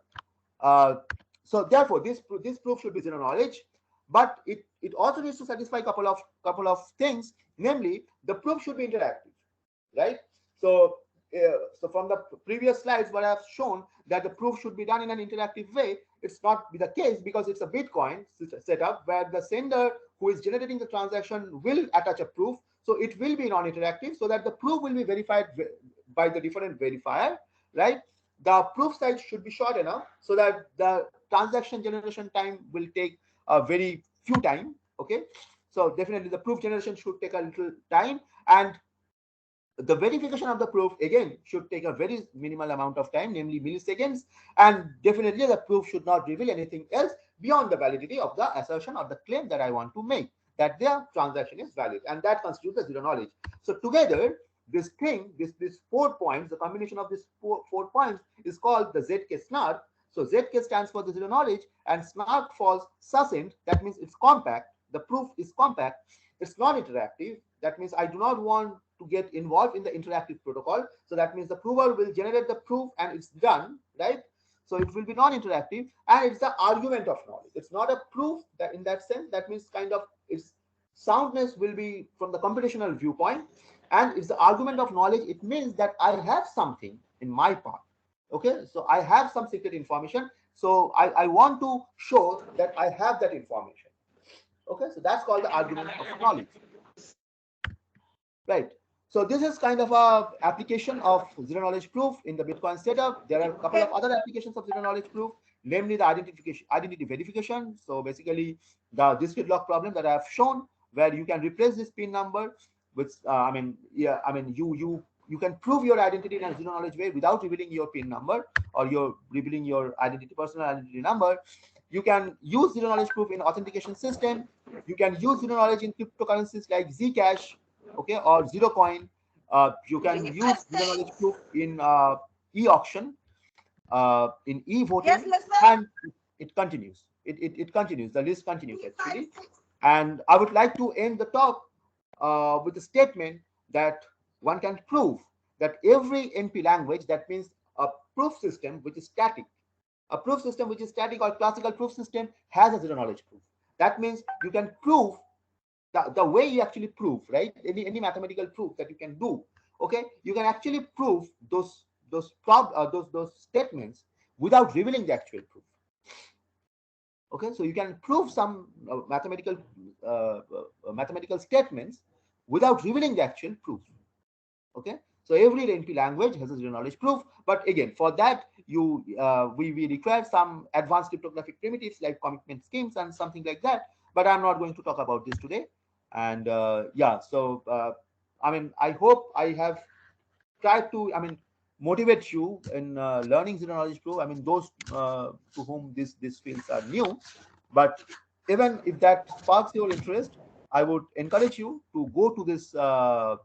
Speaker 2: so therefore this proof should be zero knowledge, but it also needs to satisfy couple of things. Namely, the proof should be interactive, right? So so from the previous slides, what I have shown that the proof should be done in an interactive way. It's not be the case because it's a Bitcoin setup where the sender who is generating the transaction will attach a proof. So it will be non-interactive, so that the proof will be verified by the different verifier, right? The proof size should be short enough so that the transaction generation time will take a very few time. Okay, so definitely the proof generation should take a little time, and the verification of the proof again should take a very minimal amount of time, namely milliseconds, and definitely the proof should not reveal anything else beyond the validity of the assertion or the claim that I want to make, that their transaction is valid, and that constitutes the zero knowledge. So together, this thing, this 4 points, the combination of these four points is called the ZK snark. So ZK stands for the zero knowledge, and snark falls succinct. That means it's compact. The proof is compact. It's non-interactive. That means I do not want to get involved in the interactive protocol. So that means the prover will generate the proof and it's done, right? So it will be non-interactive, and it's the argument of knowledge. It's not a proof that in that sense. That means kind of its soundness will be from the computational viewpoint, and it's the argument of knowledge. It means that I have something in my part. Okay, so I have some secret information. So I want to show that I have that information. Okay, so that's called the argument of knowledge. Right. So this is kind of a application of zero knowledge proof in the Bitcoin setup. There are a couple of other applications of zero knowledge proof, namely the identity verification. So basically, the discrete log problem that I have shown, where you can replace this PIN number with, you can prove your identity in a zero knowledge way without revealing your PIN number or your revealing your personal identity number. You can use zero knowledge proof in authentication system. You can use zero knowledge in cryptocurrencies like Zcash, okay, or zero coin. You can use zero knowledge proof in e-auction, in e-voting, and it continues. It continues. The list continues actually. And I would like to end the talk with a statement that one can prove that every NP language, that means a proof system which is static, a proof system which is static or classical proof system, has a zero knowledge proof. That means you can prove the way you actually prove, right? Any mathematical proof that you can do, okay, you can actually prove those statements without revealing the actual proof. Okay, so you can prove some mathematical statements without revealing the actual proof. Okay, so every NP language has a zero knowledge proof, but again, for that we require some advanced cryptographic primitives like commitment schemes and something like that, but I'm not going to talk about this today. And yeah, so I hope I have tried to motivate you in learning zero knowledge proof. Those to whom these fields are new, but even if that sparks your interest, I would encourage you to go to this to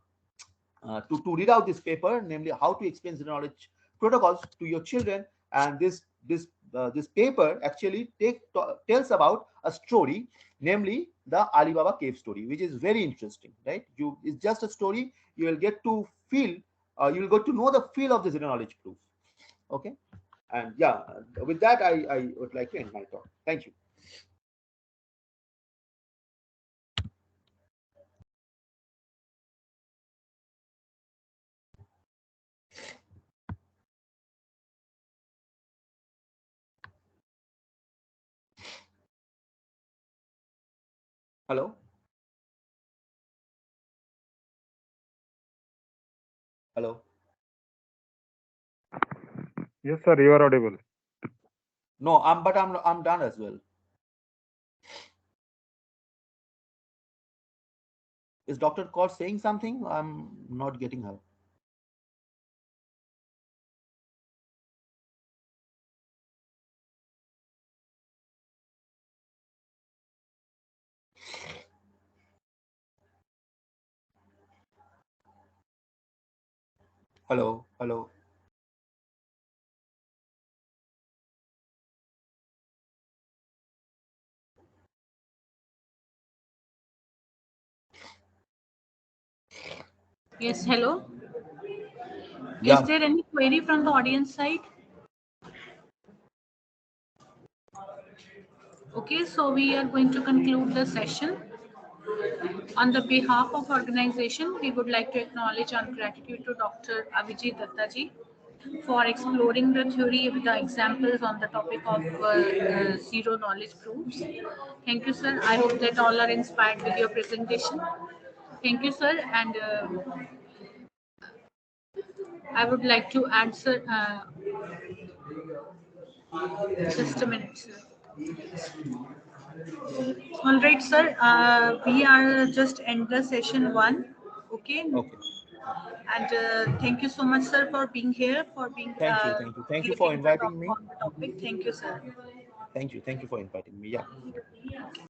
Speaker 2: read out this paper, namely how to explain zero knowledge protocols to your children. And this paper actually tells about a story, namely the Alibaba cave story, which is very interesting, right? It's just a story. You will get to feel, you will get to know the feel of the zero knowledge proof. Okay, and yeah, with that, I would like to end my talk. Thank you. Hello. Hello.
Speaker 4: Yes, sir, you are audible.
Speaker 2: No, I'm done as well. Is Dr. Kaur saying something? I'm not getting her. Hello. Hello.
Speaker 1: Yes, hello. Is
Speaker 2: Yeah.
Speaker 1: there any query from the audience side? Okay, so we are going to conclude the session. On the behalf of organization, we would like to acknowledge our gratitude to Dr. Avijit Dutta ji for exploring the theory with the examples on the topic of zero knowledge proofs. Thank you, sir. I hope that all are inspired with your presentation. Thank you, sir. And I would like to add, sir, just a minute, sir. All right, sir. We are just end the session one. Okay.
Speaker 2: Okay.
Speaker 1: And thank you so much, sir, for being here, for being
Speaker 2: Thank you. Thank you. Thank you for
Speaker 1: giving the talk
Speaker 2: inviting me.
Speaker 1: on the topic. Thank you, sir.
Speaker 2: Thank you. Thank you for inviting me. Yeah.